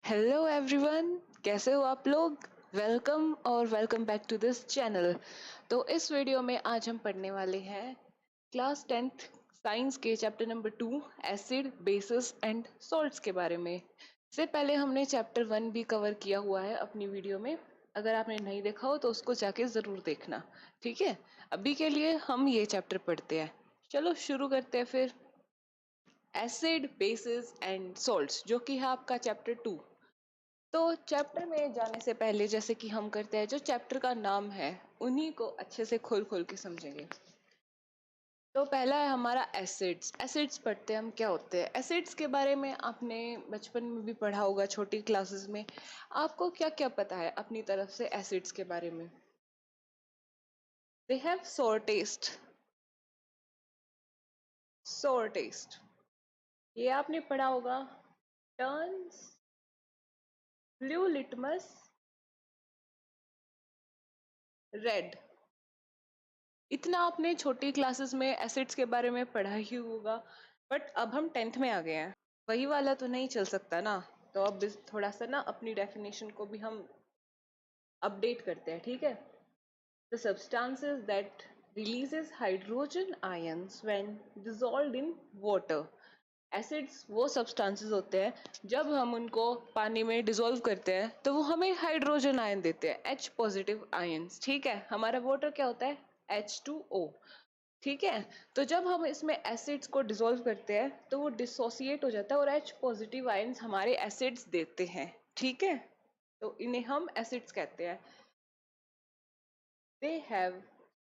Hello everyone, कैसे हो आप लोग। वेलकम और welcome back to this channel. तो इस वीडियो में आज हम पढ़ने वाले हैं क्लास 10th साइंस के chapter number 2 acid bases and salts के बारे में। इससे पहले हमने चैप्टर 1 भी कवर किया हुआ है अपनी वीडियो में। अगर आपने नहीं देखा हो तो उसको जाके ज़रूर देखना, ठीक है। अभी के लिए हम ये चैप्टर पढ़ते हैं। चलो शुरू करते हैं फिर। एसिड बेसिस एंड सॉल्ट्स जो कि है आपका चैप्टर 2। तो चैप्टर में जाने से पहले जैसे कि हम करते हैं, जो चैप्टर का नाम है उन्हीं को अच्छे से खोल खोल के समझेंगे। तो पहला है हमारा एसिड्स। एसिड्स पढ़ते हैं हम, क्या होते हैं एसिड्स के बारे में आपने बचपन में भी पढ़ा होगा, छोटी क्लासेस में। आपको क्या क्या पता है अपनी तरफ से एसिड्स के बारे में। दे हैव सोर टेस्ट। सोर टेस्ट ये आपने पढ़ा होगा। Turns blue litmus red. इतना आपने छोटी क्लासेस में एसिड्स के बारे में पढ़ा ही होगा। बट अब हम 10th में आ गए हैं, वही वाला तो नहीं चल सकता ना। तो अब थोड़ा सा ना अपनी डेफिनेशन को भी हम अपडेट करते हैं, ठीक है। The substances that releases hydrogen ions when dissolved in water. Acids वो सब्सटेंसेस होते हैं जब हम उनको पानी में डिसॉल्व करते हैं तो वो हमें हाइड्रोजन आयन देते हैं, H पॉजिटिव आयंस, ठीक है। हमारा वाटर क्या होता है, H2O, ठीक है। तो जब हम इसमें एसिड्स को डिसॉल्व करते हैं तो वो डिसोसिएट हो जाता है और H पॉजिटिव आयंस हमारे एसिड्स देते हैं, ठीक है। तो इन्हें हम एसिड्स कहते हैं। दे हैव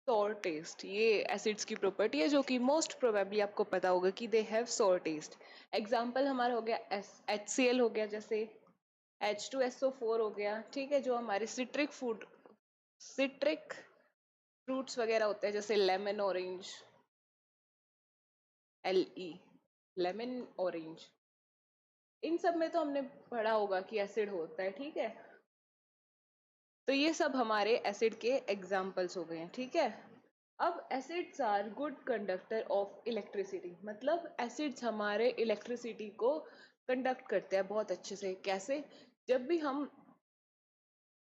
सोर टेस्ट, ये एसिड्स की प्रॉपर्टी है जो कि मोस्ट प्रोबेबली आपको पता होगा कि दे हैव सोर टेस्ट। एग्जाम्पल हमारा हो गया HCl हो गया, जैसे H2SO4 हो गया, ठीक है। जो हमारे सिट्रिक फ्रूट्स वगैरह होते हैं जैसे lemon orange, LE, lemon orange, इन सब में तो हमने पढ़ा होगा कि एसिड होता है, ठीक है। तो ये सब हमारे एसिड के एग्जाम्पल्स हो गए हैं, ठीक है। अब acids are good conductor of electricity, मतलब एसिड्स हमारे इलेक्ट्रिसिटी को कंडक्ट करते हैं बहुत अच्छे से। कैसे, जब भी हम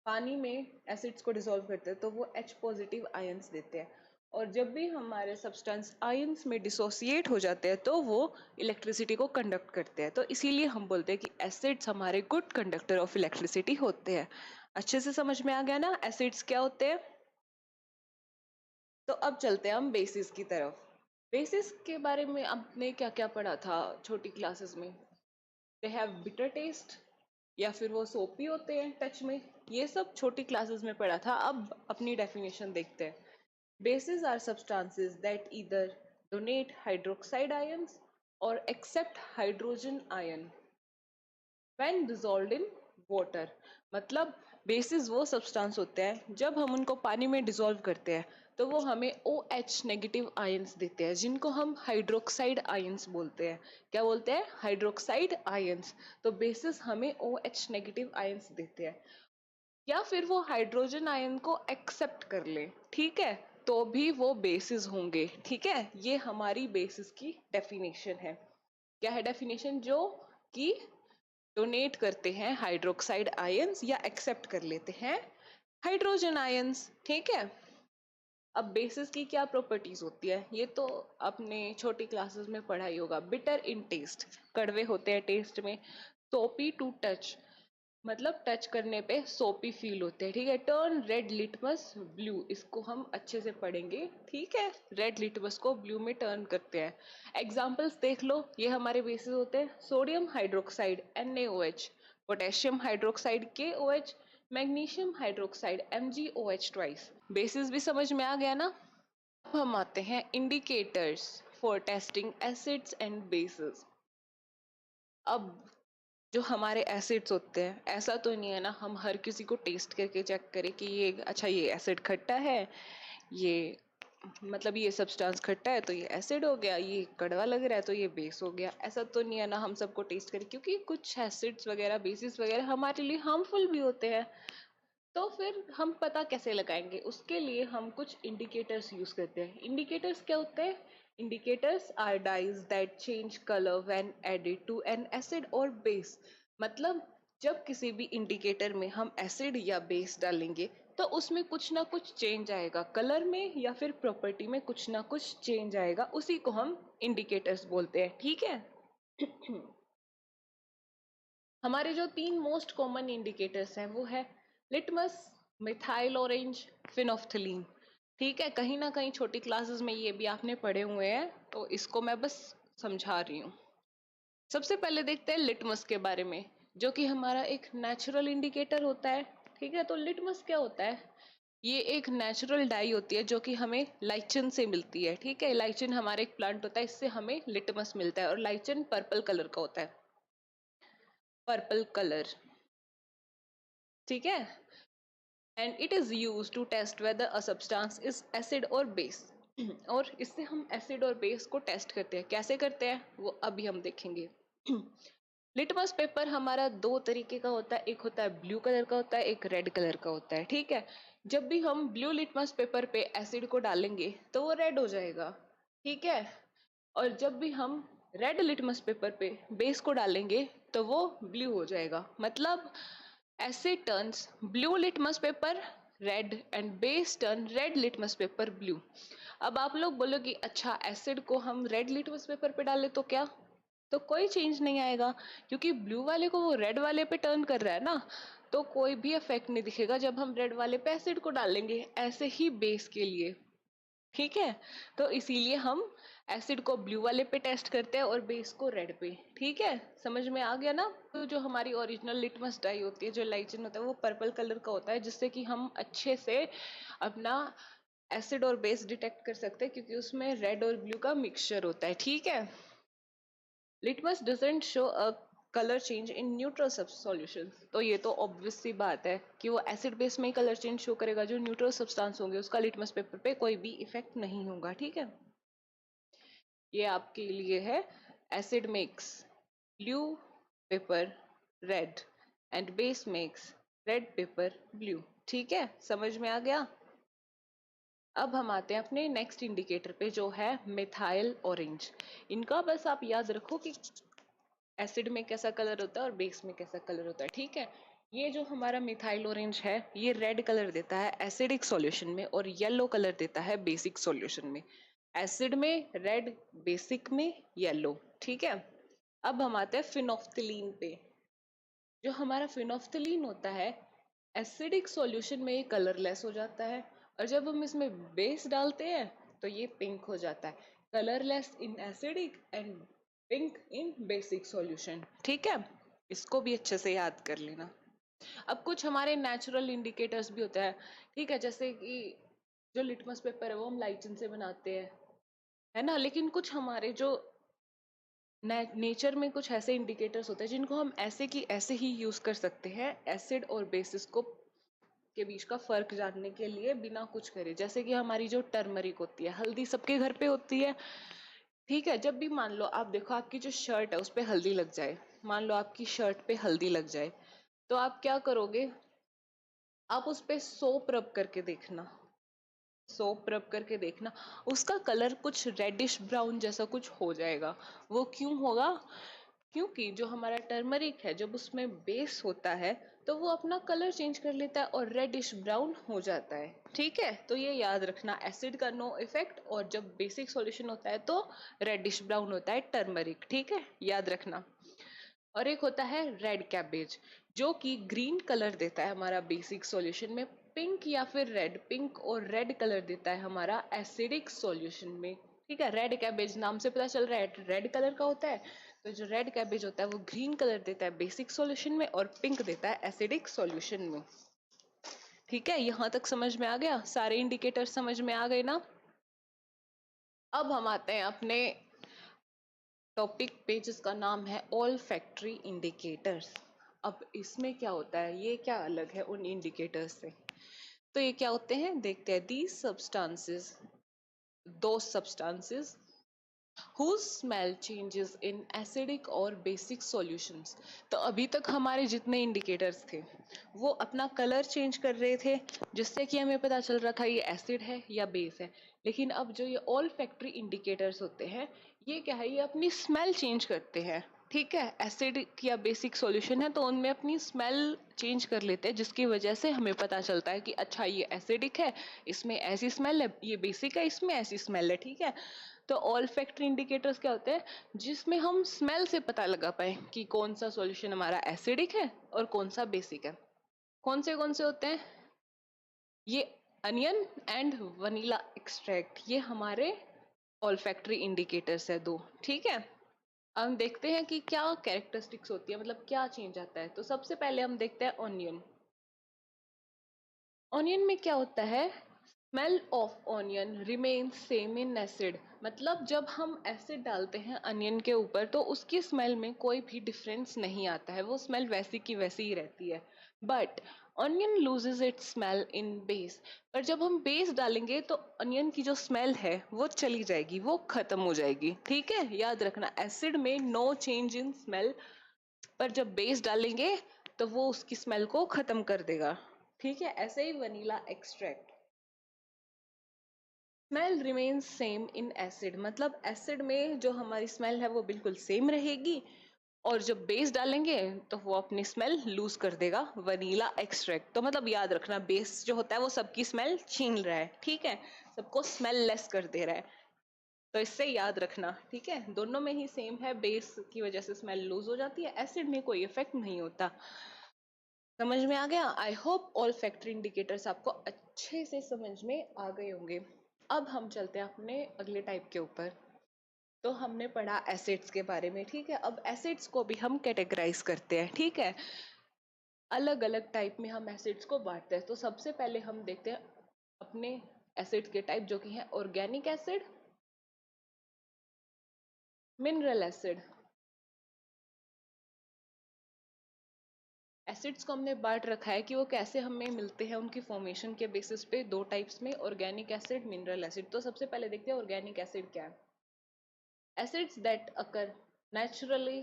पानी में एसिड्स को डिसॉल्व करते हैं तो वो H पॉजिटिव आयंस देते हैं, और जब भी हमारे सब्सटेंस आयंस में डिसोसिएट हो जाते हैं तो वो इलेक्ट्रिसिटी को कंडक्ट करते हैं। तो इसीलिए हम बोलते हैं कि एसिड्स हमारे गुड कंडक्टर ऑफ इलेक्ट्रिसिटी होते हैं। अच्छे से समझ में आ गया ना एसिड्स क्या होते हैं। तो अब चलते हैं हम बेसिस की तरफ। बेसिस के बारे में आपने क्या क्या पढ़ा था छोटी क्लासेस में। दे हैव बिटर टेस्ट, या फिर वो सोपी होते हैं टच में, ये सब छोटी क्लासेस में पढ़ा था। अब अपनी डेफिनेशन देखते हैं। Bases are substances that either donate hydroxide ions or accept hydrogen ion when dissolved in water। मतलब बेसिस वो सब्सटेंस होते हैं जब हम उनको पानी में डिसॉल्व करते हैं तो वो हमें OH नेगेटिव आयंस देते हैं, जिनको हम हाइड्रोक्साइड आयंस बोलते हैं। क्या बोलते हैं, हाइड्रोक्साइड आयंस। तो बेसिस हमें OH नेगेटिव आयंस देते हैं, या फिर वो हाइड्रोजन आयन को एक्सेप्ट कर ले, ठीक है, तो भी वो बेसिस होंगे, ठीक है। ये हमारी बेसिस की डेफिनेशन है। क्या है डेफिनेशन, जो कि डोनेट करते हैं हाइड्रोक्साइड आयंस या एक्सेप्ट कर लेते हैं हाइड्रोजन आयंस, ठीक है। अब बेसिस की क्या प्रॉपर्टीज होती है ये तो आपने छोटी क्लासेस में पढ़ा ही होगा। बिटर इन टेस्ट, कड़वे होते हैं टेस्ट में। सोपी टू टच, मतलब टच करने पे सोपी फील होते हैं, ठीक है। टर्न रेड लिटमस ब्लू, इसको हम अच्छे से पढ़ेंगे, ठीक है। रेड लिटमस को ब्लू में टर्न करते हैं। एग्जांपल्स देख लो, ये हमारे बेसिस होते हैं। Sodium hydroxide NaOH, potassium hydroxide KOH, magnesium hydroxide MgOH twice. Basis भी समझ में आ गया ना। अब हम आते हैं indicators for testing acids and bases. अब जो हमारे एसिड्स होते हैं, ऐसा तो नहीं है ना हम हर किसी को टेस्ट करके चेक करें कि ये अच्छा ये एसिड खट्टा है, ये मतलब ये सब्सटेंस खट्टा है तो ये एसिड हो गया, ये कड़वा लग रहा है तो ये बेस हो गया। ऐसा तो नहीं है ना हम सबको टेस्ट करें, क्योंकि कुछ एसिड्स वगैरह बेसिस वगैरह हमारे लिए हार्मफुल भी होते हैं। तो फिर हम पता कैसे लगाएंगे, उसके लिए हम कुछ इंडिकेटर्स यूज करते हैं। इंडिकेटर्स क्या होते हैं, indicators are dyes that change colour when added to an acid or base. मतलब जब किसी भी इंडिकेटर में हम एसिड या बेस डालेंगे तो उसमें कुछ ना कुछ चेंज आएगा, कलर में या फिर प्रॉपर्टी में कुछ ना कुछ चेंज आएगा, उसी को हम इंडिकेटर्स बोलते हैं। ठीक है। हमारे जो 3 मोस्ट कॉमन इंडिकेटर्स हैं वो है लिटमस, मिथाइल ऑरेंज, फिनोफ्थलीन। ठीक है, कहीं ना कहीं छोटी क्लासेस में ये भी आपने पढ़े हुए हैं, तो इसको मैं बस समझा रही हूँ। सबसे पहले देखते हैं लिटमस के बारे में, जो कि हमारा एक नेचुरल इंडिकेटर होता है। ठीक है, तो लिटमस क्या होता है? ये एक नेचुरल डाई होती है जो कि हमें लाइचन से मिलती है। ठीक है, लाइचन हमारा एक प्लांट होता है, इससे हमें लिटमस मिलता है, और लाइचन पर्पल कलर का होता है, पर्पल कलर। ठीक है, and it is use to test whether a substance is acid or base. और इससे हम एसिड और बेस को टेस्ट करते हैं। कैसे करते हैं वो अभी हम देखेंगे। लिटमस पेपर हमारा 2 तरीके का होता है, एक होता है ब्लू कलर का होता है, एक रेड कलर का होता है। ठीक है, जब भी हम ब्लू लिटमस पेपर पे एसिड को डालेंगे तो वो रेड हो जाएगा। ठीक है, और जब भी हम रेड लिटमस पेपर पे बेस को डालेंगे तो वो ब्लू हो जाएगा। मतलब asset turns blue litmus paper red and base turn red litmus paper blue. अब आप लोग बोलोगे अच्छा एसिड को हम रेड लिटमस पेपर पे डालें तो क्या? तो कोई चेंज नहीं आएगा, क्योंकि ब्लू वाले को वो रेड वाले पे टर्न कर रहा है ना, तो कोई भी इफेक्ट नहीं दिखेगा जब हम रेड वाले पे एसिड को डालेंगे। ऐसे ही बेस के लिए। ठीक है, तो इसीलिए हम एसिड को ब्लू वाले पे टेस्ट करते हैं और बेस को रेड पे। ठीक है, समझ में आ गया ना? तो जो हमारी ओरिजिनल लिटमस डाई होती है, जो लाइचन होता है, वो पर्पल कलर का होता है, जिससे कि हम अच्छे से अपना एसिड और बेस डिटेक्ट कर सकते हैं, क्योंकि उसमें रेड और ब्लू का मिक्सचर होता है। ठीक है, litmus doesn't show a colour change in neutral solutions. तो ये तो ऑब्वियस सी बात है कि वो एसिड बेस में ही कलर चेंज शो करेगा। जो न्यूट्रल सब्सटेंस होंगे उसका लिटमस पेपर पे कोई भी इफेक्ट नहीं होगा। ठीक है, ये आपके लिए है acid makes blue paper red and base makes red pepper blue. ठीक है, समझ में आ गया? अब हम आते हैं अपने नेक्स्ट इंडिकेटर पे, जो है मिथाइल ऑरेंज। इनका बस आप याद रखो कि एसिड में कैसा कलर होता है और बेस में कैसा कलर होता है। ठीक है, ये जो हमारा मिथाइल ऑरेंज है ये रेड कलर देता है एसिडिक सॉल्यूशन में, और येलो कलर देता है बेसिक सॉल्यूशन में। एसिड में रेड, बेसिक में येलो। ठीक है, अब हम आते हैं फिनोफ्थलीन पे। जो हमारा फिनोफ्थलीन होता है एसिडिक सॉल्यूशन में ये कलरलेस हो जाता है, और जब हम इसमें बेस डालते हैं तो ये पिंक हो जाता है। Colourless in acidic and pink in basic solution. ठीक है, इसको भी अच्छे से याद कर लेना। अब कुछ हमारे नेचुरल इंडिकेटर्स भी होता है। ठीक है, जैसे कि जो लिटमस पेपर है वो हम लाइचन से बनाते हैं, है ना। लेकिन कुछ हमारे जो नेचर में कुछ ऐसे इंडिकेटर्स होते हैं जिनको हम ऐसे की ऐसे ही यूज कर सकते हैं एसिड और बेसिस को के बीच का फर्क जानने के लिए, बिना कुछ करे। जैसे कि हमारी जो टर्मरिक होती है, हल्दी सबके घर पे होती है। ठीक है, जब भी मान लो आप देखो आपकी जो शर्ट है उस पे हल्दी लग जाए, मान लो आपकी शर्ट पे हल्दी लग जाए, तो आप क्या करोगे? आप उस पे सोप रब करके देखना, सोप रब करके देखना, उसका कलर कुछ रेडिश ब्राउन जैसा कुछ हो जाएगा। वो क्यों होगा? क्योंकि जो हमारा टर्मरिक है जब उसमें बेस होता है तो वो अपना कलर चेंज कर लेता है और रेडिश ब्राउन हो जाता है। ठीक है, तो ये याद रखना, एसिड का नो इफेक्ट, और जब बेसिक सॉल्यूशन होता है तो रेडिश ब्राउन होता है टर्मरिक। ठीक है, याद रखना। और एक होता है रेड कैबेज, जो कि ग्रीन कलर देता है हमारा बेसिक सॉल्यूशन में, पिंक या फिर रेड, पिंक और रेड कलर देता है हमारा एसिडिक सॉल्यूशन में। ठीक है, रेड कैबेज नाम से पता चल रहा है रेड कलर का होता है, तो जो रेड कैबेज होता है वो ग्रीन कलर देता है बेसिक सॉल्यूशन में और पिंक देता है एसिडिक सॉल्यूशन में। ठीक है, यहां तक समझ में आ गया? सारे इंडिकेटर समझ में आ गए ना? अब हम आते हैं अपने टॉपिक पे जिसका नाम है ऑल फैक्ट्री इंडिकेटर्स। अब इसमें क्या होता है, ये क्या अलग है उन इंडिकेटर्स से? तो ये क्या होते हैं देखते हैं। दीज सब्सटेंसेस, दो substances whose smell changes in acidic और basic solutions। तो अभी तक हमारे जितने इंडिकेटर्स थे वो अपना कलर चेंज कर रहे थे, जिससे कि हमें पता चल रहा था ये एसिड है या बेस है। लेकिन अब जो ये ऑल फैक्ट्री इंडिकेटर्स होते हैं ये क्या है, ये अपनी स्मेल चेंज करते हैं। ठीक है, एसिडिक या बेसिक सॉल्यूशन है तो उनमें अपनी स्मेल चेंज कर लेते हैं, जिसकी वजह से हमें पता चलता है कि अच्छा ये एसिडिक है, इसमें ऐसी स्मेल है, ये बेसिक है, इसमें ऐसी स्मेल है। ठीक है, तो ऑल फैक्टर इंडिकेटर्स क्या होते हैं, जिसमें हम स्मेल से पता लगा पाए कि कौन सा सॉल्यूशन हमारा एसिडिक है और कौन सा बेसिक है। कौन से होते हैं ये, अनियन एंड वनीला एक्सट्रैक्ट, ये हमारे ऑल्फैक्टरी इंडिकेटर्स है दो। ठीक है, हम देखते हैं कि क्या कैरेक्टरिस्टिक्स होती है, मतलब क्या चेंज आता है। तो सबसे पहले हम देखते हैं ऑनियन। ऑनियन में क्या होता है, smell of onion remains same in acid, मतलब जब हम एसिड डालते हैं अनियन के ऊपर तो उसकी स्मेल में कोई भी डिफरेंस नहीं आता है, वो स्मेल वैसी की वैसी ही रहती है। But onion loses it's smell in base, पर जब हम बेस डालेंगे तो अनियन की जो स्मेल है वो चली जाएगी, वो खत्म हो जाएगी। ठीक है, याद रखना, एसिड में नो चेंज इन स्मेल, पर जब बेस डालेंगे तो वो उसकी स्मेल को खत्म कर देगा। ठीक है, ऐसे ही vanilla extract, smell remains same in acid, मतलब एसिड में जो हमारी स्मेल है वो बिल्कुल सेम रहेगी, और जब बेस डालेंगे तो वो अपनी स्मेल लूज कर देगा, वनीला एक्सट्रैक्ट। तो मतलब याद रखना, बेस जो होता है वो सबकी स्मेल छीन रहा है। ठीक है, सबको स्मेल लेस कर दे रहा है, तो इससे याद रखना। ठीक है, दोनों में ही सेम है, बेस की वजह से स्मेल लूज हो जाती है, एसिड में कोई इफेक्ट नहीं होता। समझ में आ गया? I hope all factor indicators आपको अच्छे से समझ में आ गए होंगे। अब हम चलते हैं अपने अगले टाइप के ऊपर। तो हमने पढ़ा एसिड्स के बारे में। ठीक है, अब एसिड्स को भी हम कैटेगराइज करते हैं। ठीक है, अलग अलग टाइप में हम एसिड्स को बांटते हैं। तो सबसे पहले हम देखते हैं अपने एसिड्स के टाइप, जो कि है organic acid, mineral acid. Acids को हमने बांट रखा है कि वो कैसे हमें मिलते हैं, उनकी फॉर्मेशन के बेसिस पे दो टाइप्स में, ऑर्गेनिक एसिड, मिनरल एसिड। तो सबसे पहले देखते हैं ऑर्गेनिक एसिड क्या है। Acids that occur naturally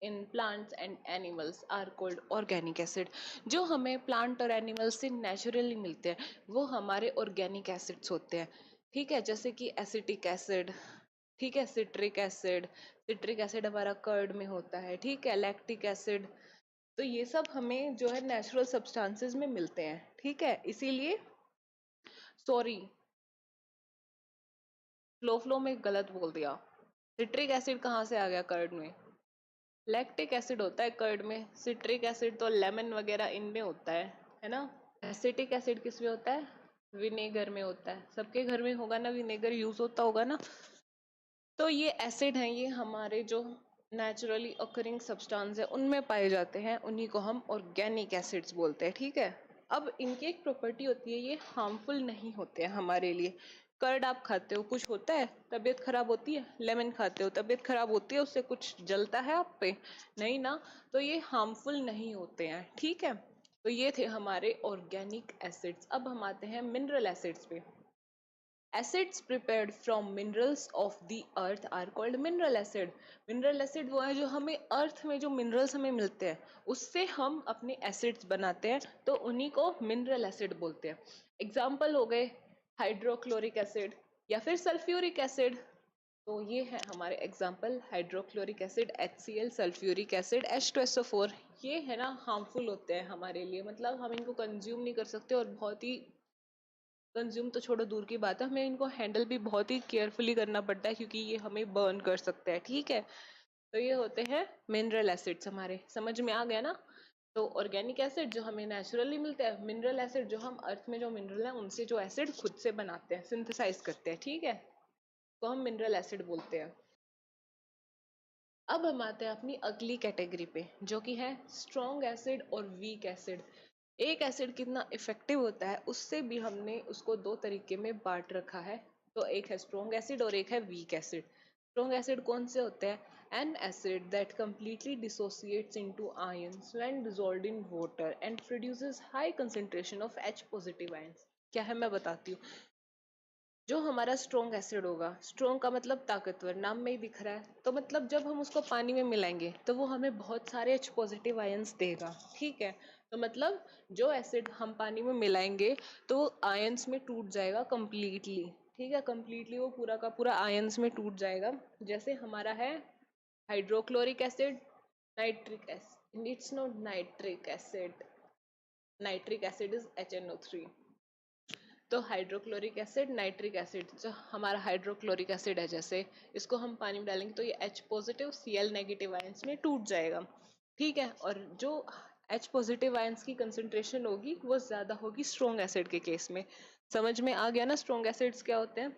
in plants and animals are called organic acid. जो हमें प्लांट और एनिमल से नेचुरली मिलते हैं वो हमारे ऑर्गेनिक एसिड्स होते हैं। ठीक है, जैसे कि एसिटिक एसिड, ठीक है, सिट्रिक एसिड, सिट्रिक एसिड हमारा कर्ड में होता है। ठीक है, लैक्टिक एसिड, तो ये सब हमें जो है नेचुरल सब्सटेंसेस में मिलते हैं। ठीक है, इसीलिए सॉरी, फ्लो में गलत बोल दिया। सिट्रिक एसिड कहाँ से आ गया कर्ड में, लैक्टिक एसिड होता है कर्ड में, सिट्रिक एसिड तो लेमन वगैरह इनमें होता है ना। एसिटिक एसिड किस में होता है, विनेगर में होता है। सबके घर में होगा ना, विनेगर यूज होता होगा ना। तो ये एसिड हैं, ये हमारे जो नेचुरली अकरिंग सब्सटेंस है उनमें पाए जाते हैं, उन्हीं को हम ऑर्गेनिक एसिड्स बोलते हैं। ठीक है, अब इनकी एक प्रॉपर्टी होती है, ये हार्मफुल नहीं होते हैं हमारे लिए। कर्ड आप खाते हो, कुछ होता है, तबीयत खराब होती है। लेमन खाते हो, तबीयत खराब होती है, उससे कुछ जलता है आप पे, नहीं ना। तो ये हार्मफुल नहीं होते हैं। ठीक है, तो ये थे हमारे ऑर्गेनिक एसिड्स। अब हम आते हैं मिनरल एसिड्स पे। Acids prepared from minerals of the earth are called mineral acid. Mineral acid वो है जो हमें अर्थ में जो मिनरल्स हमें मिलते हैं उससे हम अपने एसिड्स बनाते हैं, तो उन्हीं को मिनरल एसिड बोलते हैं। एग्जाम्पल हो गए हाइड्रोक्लोरिक एसिड या फिर सल्फ्यूरिक एसिड। तो ये है हमारे example, hydrochloric acid HCl, sulphuric acid H2SO4। ये है ना हार्मफुल होते हैं हमारे लिए, मतलब हम इनको कंज्यूम नहीं कर सकते, और बहुत ही, कंज्यूम तो छोड़ो दूर की बात है, हमें इनको हैंडल भी बहुत ही केयरफुली करना पड़ता है क्योंकि ये हमें बर्न कर सकते हैं। ठीक है, तो ये होते हैं मिनरल एसिड्स हमारे। समझ में आ गया ना? तो ऑर्गेनिक एसिड जो हमें नेचुरली मिलते हैं, मिनरल एसिड जो हम अर्थ में जो मिनरल है उनसे जो एसिड खुद से बनाते हैं, सिंथेसाइज करते हैं। ठीक है, तो हम मिनरल एसिड बोलते हैं। अब हम आते हैं अपनी अगली कैटेगरी पे, जो कि है स्ट्रॉन्ग एसिड और वीक एसिड। एक एसिड कितना इफेक्टिव होता है उससे भी हमने उसको दो तरीके में बांट रखा है। तो एक है स्ट्रॉन्ग एसिड और एक है वीक एसिड। स्ट्रॉन्ग एसिड कौन से होते हैं, N acid that completely dissociates into ions when dissolved in water and produces high concentration of H positive ions। क्या है मैं बताती हूँ। जो हमारा स्ट्रॉन्ग एसिड होगा, स्ट्रॉन्ग का मतलब ताकतवर, नाम में ही दिख रहा है, तो मतलब जब हम उसको पानी में मिलाएंगे तो वो हमें बहुत सारे H पॉजिटिव आयंस देगा। ठीक है, तो मतलब जो एसिड हम पानी में मिलाएंगे तो वो आयंस में टूट जाएगा कंप्लीटली। ठीक है, कंप्लीटली वो पूरा का पूरा आयंस में टूट जाएगा। जैसे हमारा है hydrochloric acid, nitric acid, it's not nitric acid, nitric acid is HNO3। तो हाइड्रोक्लोरिक एसिड, नाइट्रिक एसिड, जो हमारा हाइड्रोक्लोरिक एसिड है जैसे, इसको हम पानी में डालेंगे तो ये H positive Cl negative ions में टूट जाएगा, ठीक है। और जो H पॉजिटिव आयंस की कंसंट्रेशन होगी वो ज्यादा होगी स्ट्रॉन्ग एसिड के केस में। समझ में आ गया ना स्ट्रॉन्ग एसिड्स क्या होते हैं।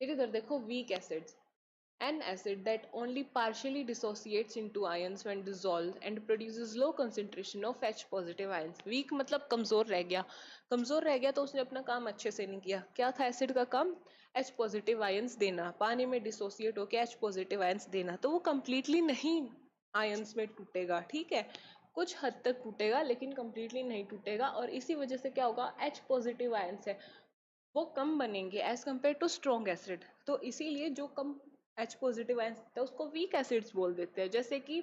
फिर इधर देखो weak acids, an acid that only partially dissociates into ions when dissolved and produces low concentration of H positive ions। weak मतलब कमजोर रह गया, कमजोर रह गया तो उसने अपना काम अच्छे से नहीं किया। क्या था एसिड का काम? H पॉजिटिव आयंस देना, पानी में डिसोसिएट होकर H पॉजिटिव आयंस देना। तो वो कंप्लीटली नहीं आयंस में टूटेगा, ठीक है, कुछ हद तक टूटेगा लेकिन कंप्लीटली नहीं टूटेगा। और इसी वजह से क्या होगा, H पॉजिटिव आयंस है वो कम बनेंगे as compare to strong acid. तो इसीलिए जो कम H पॉजिटिव आयंस होता है उसको वीक एसिड्स बोल देते हैं, जैसे कि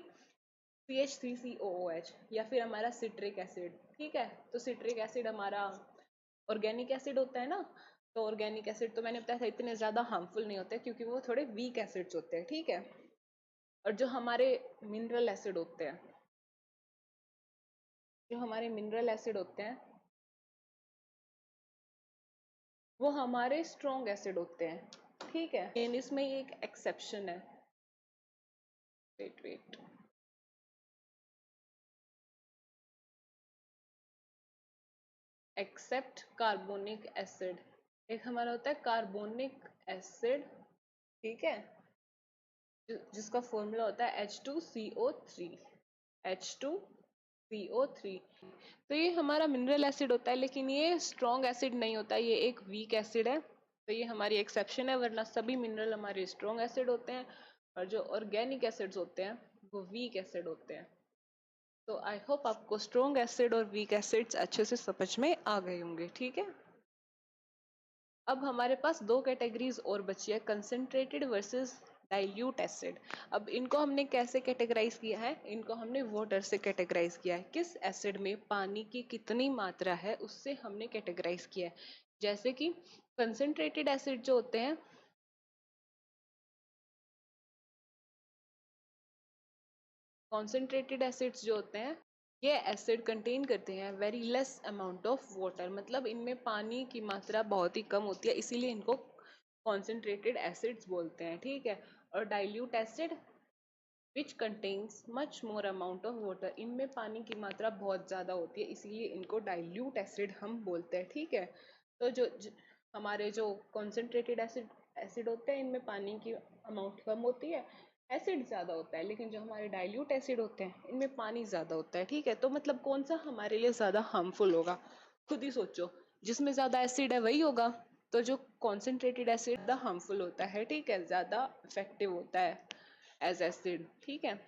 CH3COOH या फिर हमारा सिट्रिक एसिड, ठीक है। तो सिट्रिक एसिड हमारा ऑर्गेनिक एसिड होता है ना, तो ऑर्गेनिक एसिड तो मैंने बताया था इतने ज्यादा हार्मफुल नहीं होते क्योंकि वो थोड़े वीक एसिड्स होते हैं, ठीक है। और जो हमारे मिनरल एसिड होते हैं, जो हमारे मिनरल एसिड होते हैं वो हमारे स्ट्रॉन्ग एसिड होते हैं, ठीक है। लेकिन इसमें एक एक्सेप्शन है, wait wait, except carbonic acid. एक हमारा होता है कार्बोनिक एसिड, ठीक है, जिसका फॉर्मूला होता है H2CO3, H2CO3। तो ये हमारा मिनरल एसिड होता है लेकिन ये स्ट्रॉन्ग एसिड नहीं होता, ये एक वीक एसिड है। तो ये हमारी एक्सेप्शन है, वरना सभी मिनरल हमारे स्ट्रॉन्ग एसिड होते हैं और जो ऑर्गेनिक एसिड्स होते हैं वो वीक एसिड होते हैं। तो आई होप आपको स्ट्रॉन्ग एसिड और वीक एसिड्स अच्छे से समझ में आ गए होंगे, ठीक है। अब हमारे पास दो कैटेगरीज और बची है, कंसंट्रेटेड वर्सेस डाइल्यूट एसिड। अब इनको हमने कैसे कैटेगराइज किया है, इनको हमने वाटर से कैटेगराइज किया है, किस एसिड में पानी की कितनी मात्रा है उससे हमने कैटेगराइज किया है। जैसे कि कंसंट्रेटेड एसिड जो होते हैं, कॉन्सेंट्रेटेड एसिड्स जो होते हैं ये एसिड कंटेन करते हैं very less amount of water, मतलब इनमें पानी की मात्रा बहुत ही कम होती है, इसीलिए इनको कॉन्सेंट्रेटेड एसिड्स बोलते हैं, ठीक है। और dilute acid which contains much more amount of water, इनमें पानी की मात्रा बहुत ज़्यादा होती है इसीलिए इनको डाइल्यूट एसिड हम बोलते हैं, ठीक है। तो हमारे जो कॉन्सेंट्रेटेड एसिड होते हैं इनमें पानी की अमाउंट कम होती है, एसिड ज़्यादा होता है, लेकिन जो हमारे डाइल्यूट एसिड होते हैं इनमें पानी ज़्यादा होता है, ठीक है। तो मतलब कौन सा हमारे लिए ज़्यादा हार्मफुल होगा, खुद ही सोचो, जिसमें ज़्यादा एसिड है वही होगा। तो जो कॉन्सेंट्रेटेड एसिड ज़्यादा हार्मफुल होता है, ठीक है, ज़्यादा इफेक्टिव होता है एज एसिड, ठीक है।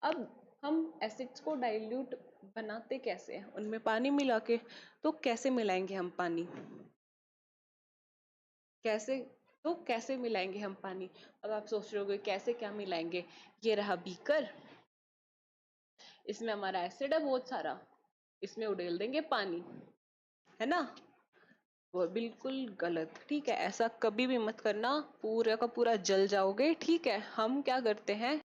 अब हम एसिड्स को डाइल्यूट बनाते कैसे हैं, उनमें पानी मिला के। तो कैसे मिलाएंगे हम पानी, कैसे, तो कैसे मिलाएंगे हम पानी। अब आप सोच रहे होगे कैसे क्या मिलाएंगे, ये रहा बीकर, इसमें हमारा एसिड है बहुत सारा, इसमें उड़ेल देंगे पानी, है ना। वो बिल्कुल गलत, ठीक है, ऐसा कभी भी मत करना, पूरा का पूरा जल जाओगे, ठीक है। हम क्या करते हैं,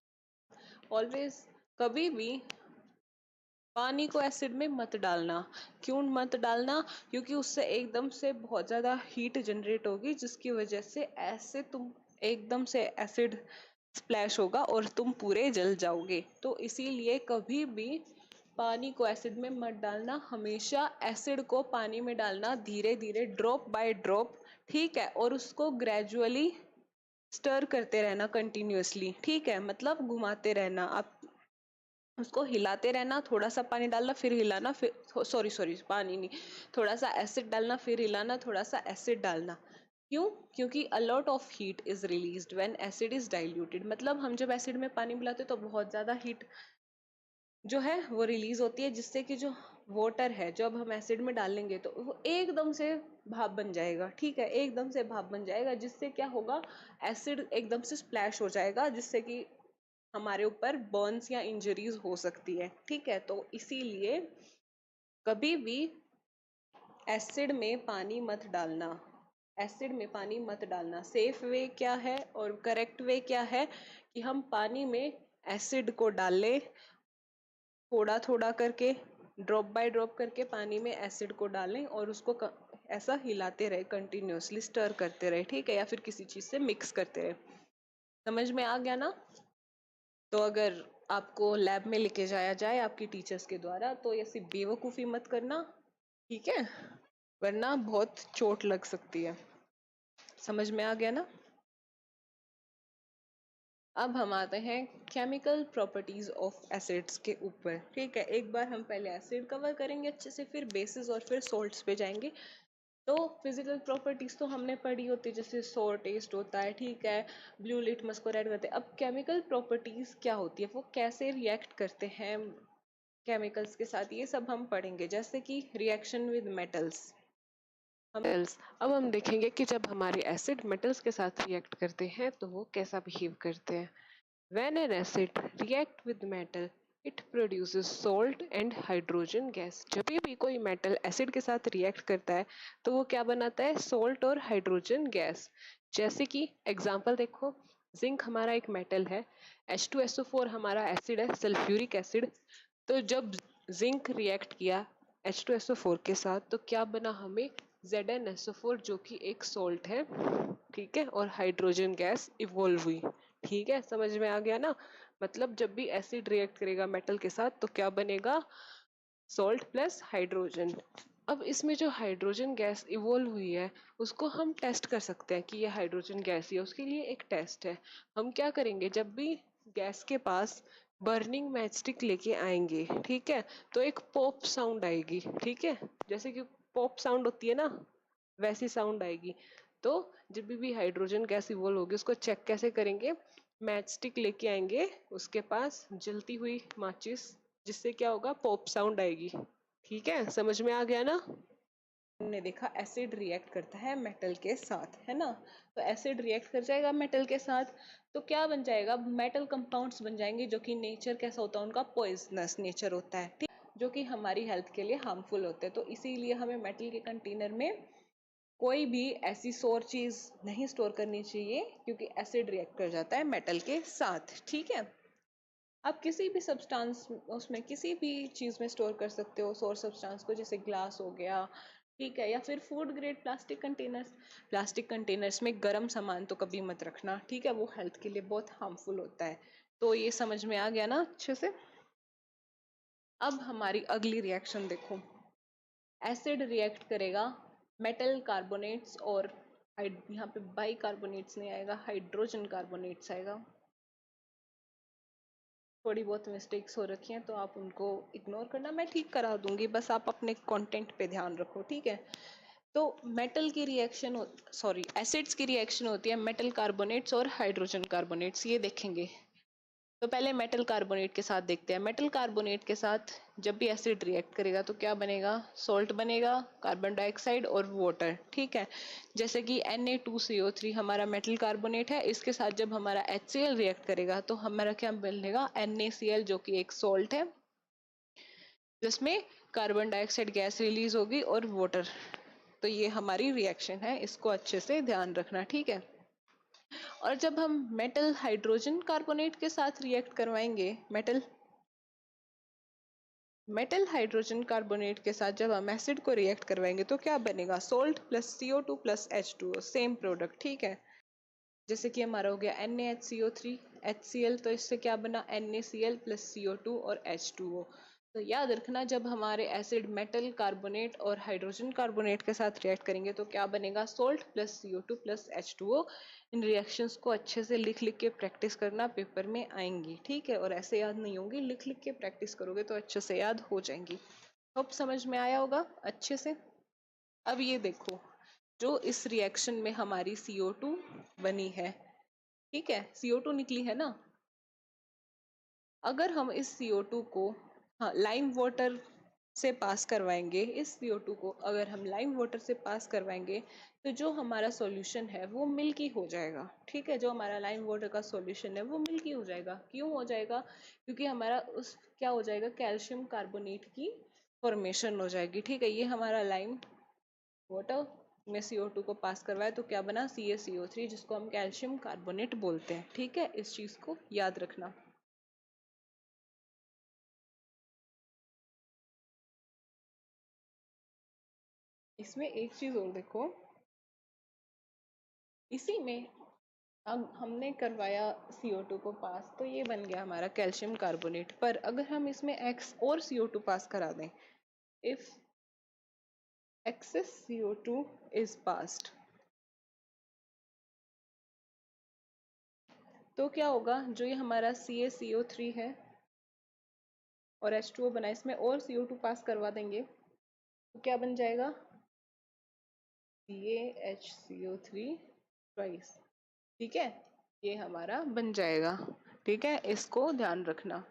ऑलवेज, कभी भी पानी को एसिड में मत डालना। क्यों मत डालना, क्योंकि उससे एकदम से बहुत ज़्यादा हीट जनरेट होगी जिसकी वजह से ऐसे तुम एकदम से एसिड स्प्लैश होगा और तुम पूरे जल जाओगे। तो इसीलिए कभी भी पानी को एसिड में मत डालना, हमेशा एसिड को पानी में डालना धीरे धीरे, ड्रॉप बाय ड्रॉप, ठीक है। और उसको ग्रेजुअली स्टर करते रहना कंटिन्यूअसली, ठीक है, मतलब घुमाते रहना, आप उसको हिलाते रहना, थोड़ा सा पानी डालना फिर हिलाना, फिर सॉरी सॉरी पानी नहीं, थोड़ा सा एसिड डालना फिर हिलाना, थोड़ा सा एसिड डालना। क्यों? क्योंकि a lot of heat is released when acid is diluted, मतलब हम जब एसिड में पानी मिलाते हैं तो बहुत ज्यादा हीट जो है वो रिलीज होती है, जिससे कि जो वाटर है जब हम एसिड में डालेंगे तो वो एकदम से भाप बन जाएगा, ठीक है, एकदम से भाप बन जाएगा, जिससे क्या होगा, एसिड एकदम से स्प्लैश हो जाएगा, जिससे कि हमारे ऊपर बर्न्स या इंजरीज हो सकती है, ठीक है। तो इसीलिए कभी भी एसिड में पानी मत डालना, एसिड में पानी मत डालना। सेफ वे क्या है और करेक्ट वे क्या है कि हम पानी में एसिड को डाल लें, थोड़ा थोड़ा करके, ड्रॉप बाय ड्रॉप करके पानी में एसिड को डालें और उसको ऐसा हिलाते रहे, कंटिन्यूअसली स्टर करते रहे, ठीक है, या फिर किसी चीज से मिक्स करते रहे। समझ में आ गया ना? तो अगर आपको लैब में लेके जाया जाए आपकी टीचर्स के द्वारा तो ऐसी बेवकूफ़ी मत करना, ठीक है, वरना बहुत चोट लग सकती है। समझ में आ गया ना? अब हम आते हैं केमिकल प्रॉपर्टीज ऑफ एसिड्स के ऊपर, ठीक है। एक बार हम पहले एसिड कवर करेंगे अच्छे से, फिर बेसिस और फिर सोल्ट्स पे जाएंगे। तो फिजिकल प्रॉपर्टीज तो हमने पढ़ी होती है, जैसे सोर टेस्ट होता है, ठीक है, ब्लू लिटमस को रेड करते हैं। अब केमिकल प्रॉपर्टीज क्या होती है, वो कैसे रिएक्ट करते हैं केमिकल्स के साथ, ये सब हम पढ़ेंगे। जैसे कि रिएक्शन विद मेटल्स, मेटल्स। अब हम देखेंगे कि जब हमारे एसिड मेटल्स के साथ रिएक्ट करते हैं तो वो कैसा बिहेव करते हैं। When an acid react with metal, it produces salt and hydrogen gas. जब भी कोई मेटल एसिड के साथ रिएक्ट करता है तो वो क्या बनाता है, सोल्ट और हाइड्रोजन गैस। जैसे कि एग्जांपल देखो, जिंक हमारा एक मेटल है, H2SO4 हमारा एसिड है, सल्फ्यूरिक एसिड। तो जब जिंक रिएक्ट किया H2SO4 के साथ तो क्या बना, हमें ZnSO4 जो कि एक सोल्ट है, ठीक है, और हाइड्रोजन गैस इवोल्व हुई। ठीक है, समझ में आ गया ना? मतलब जब भी एसिड रिएक्ट करेगा मेटल के साथ तो क्या बनेगा, सॉल्ट प्लस हाइड्रोजन। अब इसमें जो हाइड्रोजन गैस इवोल्व हुई है उसको हम टेस्ट कर सकते हैं कि ये हाइड्रोजन गैस ही है। उसके लिए एक टेस्ट है। हम क्या करेंगे, जब भी गैस के पास बर्निंग मैचस्टिक लेके आएंगे, ठीक है, तो एक पॉप साउंड आएगी, ठीक है, जैसे कि पॉप साउंड होती है ना, वैसी साउंड आएगी। तो जब भी हाइड्रोजन गैस इवोल्व होगी उसको चेक कैसे करेंगे, मैच स्टिक लेके आएंगे उसके पास, जलती हुई माचिस, जिससे क्या होगा, पॉप साउंड आएगी। ठीक है, समझ में आ गया ना? हमने देखा एसिड रिएक्ट करता है मेटल के साथ, है ना। तो एसिड रिएक्ट कर जाएगा मेटल के साथ तो क्या बन जाएगा, मेटल कंपाउंड्स बन जाएंगे, जो कि नेचर कैसा होता है उनका, पॉइजनस नेचर होता है, ठीक, जो कि हमारी हेल्थ के लिए हार्मफुल होते हैं। तो इसीलिए हमें मेटल के कंटेनर में कोई भी ऐसी सोर चीज नहीं स्टोर करनी चाहिए, क्योंकि एसिड रिएक्ट कर जाता है मेटल के साथ, ठीक है। आप किसी भी सब्सटेंस उसमें किसी भी चीज में स्टोर कर सकते हो सोर सब्सटेंस को, जैसे ग्लास हो गया, ठीक है, या फिर food grade plastic containers. Plastic containers में गर्म सामान तो कभी मत रखना, ठीक है, वो हेल्थ के लिए बहुत हार्मफुल होता है। तो ये समझ में आ गया ना अच्छे से? अब हमारी अगली रिएक्शन देखो, एसिड रिएक्ट करेगा मेटल कार्बोनेट्स और यहाँ पे बाई कार्बोनेट्स नहीं आएगा, हाइड्रोजन कार्बोनेट्स आएगा। थोड़ी बहुत मिस्टेक्स हो रखी हैं तो आप उनको इग्नोर करना, मैं ठीक करा दूंगी, बस आप अपने कंटेंट पे ध्यान रखो, ठीक है। तो मेटल की रिएक्शन, सॉरी, एसिड्स की रिएक्शन होती है मेटल कार्बोनेट्स और हाइड्रोजन कार्बोनेट्स, ये देखेंगे। तो पहले मेटल कार्बोनेट के साथ देखते हैं। मेटल कार्बोनेट के साथ जब भी एसिड रिएक्ट करेगा तो क्या बनेगा, सॉल्ट बनेगा, कार्बन डाइऑक्साइड और वाटर, ठीक है। जैसे कि Na2CO3 हमारा मेटल कार्बोनेट है, इसके साथ जब हमारा HCl रिएक्ट करेगा तो हमारा क्या बनेगा, NaCl, जो कि एक सॉल्ट है, जिसमें कार्बन डाइऑक्साइड गैस रिलीज होगी और वाटर। तो ये हमारी रिएक्शन है, इसको अच्छे से ध्यान रखना, ठीक है। और जब हम मेटल हाइड्रोजन कार्बोनेट के साथ रिएक्ट करवाएंगे, मेटल मेटल हाइड्रोजन कार्बोनेट के साथ जब हम एसिड को रिएक्ट करवाएंगे तो क्या बनेगा, salt plus CO2 plus H2O, same product, ठीक है। जैसे कि हमारा हो गया NaHCO3 HCl, तो इससे क्या बना, NaCl प्लस CO2 और H2O। तो याद रखना, जब हमारे एसिड मेटल कार्बोनेट और हाइड्रोजन कार्बोनेट के साथ रिएक्ट करेंगे तो क्या बनेगा, salt plus CO2 plus H2O। इन रिएक्शंस को अच्छे से लिख लिख के प्रैक्टिस करना, पेपर में आएंगी, ठीक है, और ऐसे याद नहीं होंगी, लिख लिख के प्रैक्टिस करोगे तो अच्छे से याद हो जाएंगी। होप समझ में आया होगा अच्छे से। अब ये देखो, जो इस रिएक्शन में हमारी CO2 बनी है, ठीक है, CO2 निकली है ना। अगर हम इस CO2 को, हाँ, लाइम वाटर से पास करवाएंगे, इस CO2 को अगर हम लाइम वाटर से पास करवाएंगे तो जो हमारा सॉल्यूशन है वो मिल्की हो जाएगा, ठीक है। जो हमारा लाइम वाटर का सॉल्यूशन है वो मिल्की हो जाएगा। क्यों हो जाएगा, क्योंकि हमारा उस क्या हो जाएगा, कैल्शियम कार्बोनेट की फॉर्मेशन हो जाएगी, ठीक है। ये हमारा लाइम वाटर में CO2 को पास करवाया तो क्या बना, CaCO3, जिसको हम कैल्शियम कार्बोनेट बोलते हैं। ठीक है, इस चीज को याद रखना। इसमें एक चीज और देखो, इसी में अब हमने करवाया CO2 को पास तो ये बन गया हमारा कैल्शियम कार्बोनेट। पर अगर हम इसमें X और CO2 पास करा दें, if excess CO2 is passed, तो क्या होगा, जो ये हमारा CaCO3 है और H2O बना, इसमें और CO2 पास करवा देंगे तो क्या बन जाएगा, CaHCO3 ट्वाइस। ठीक है, ये हमारा बन जाएगा। ठीक है, इसको ध्यान रखना।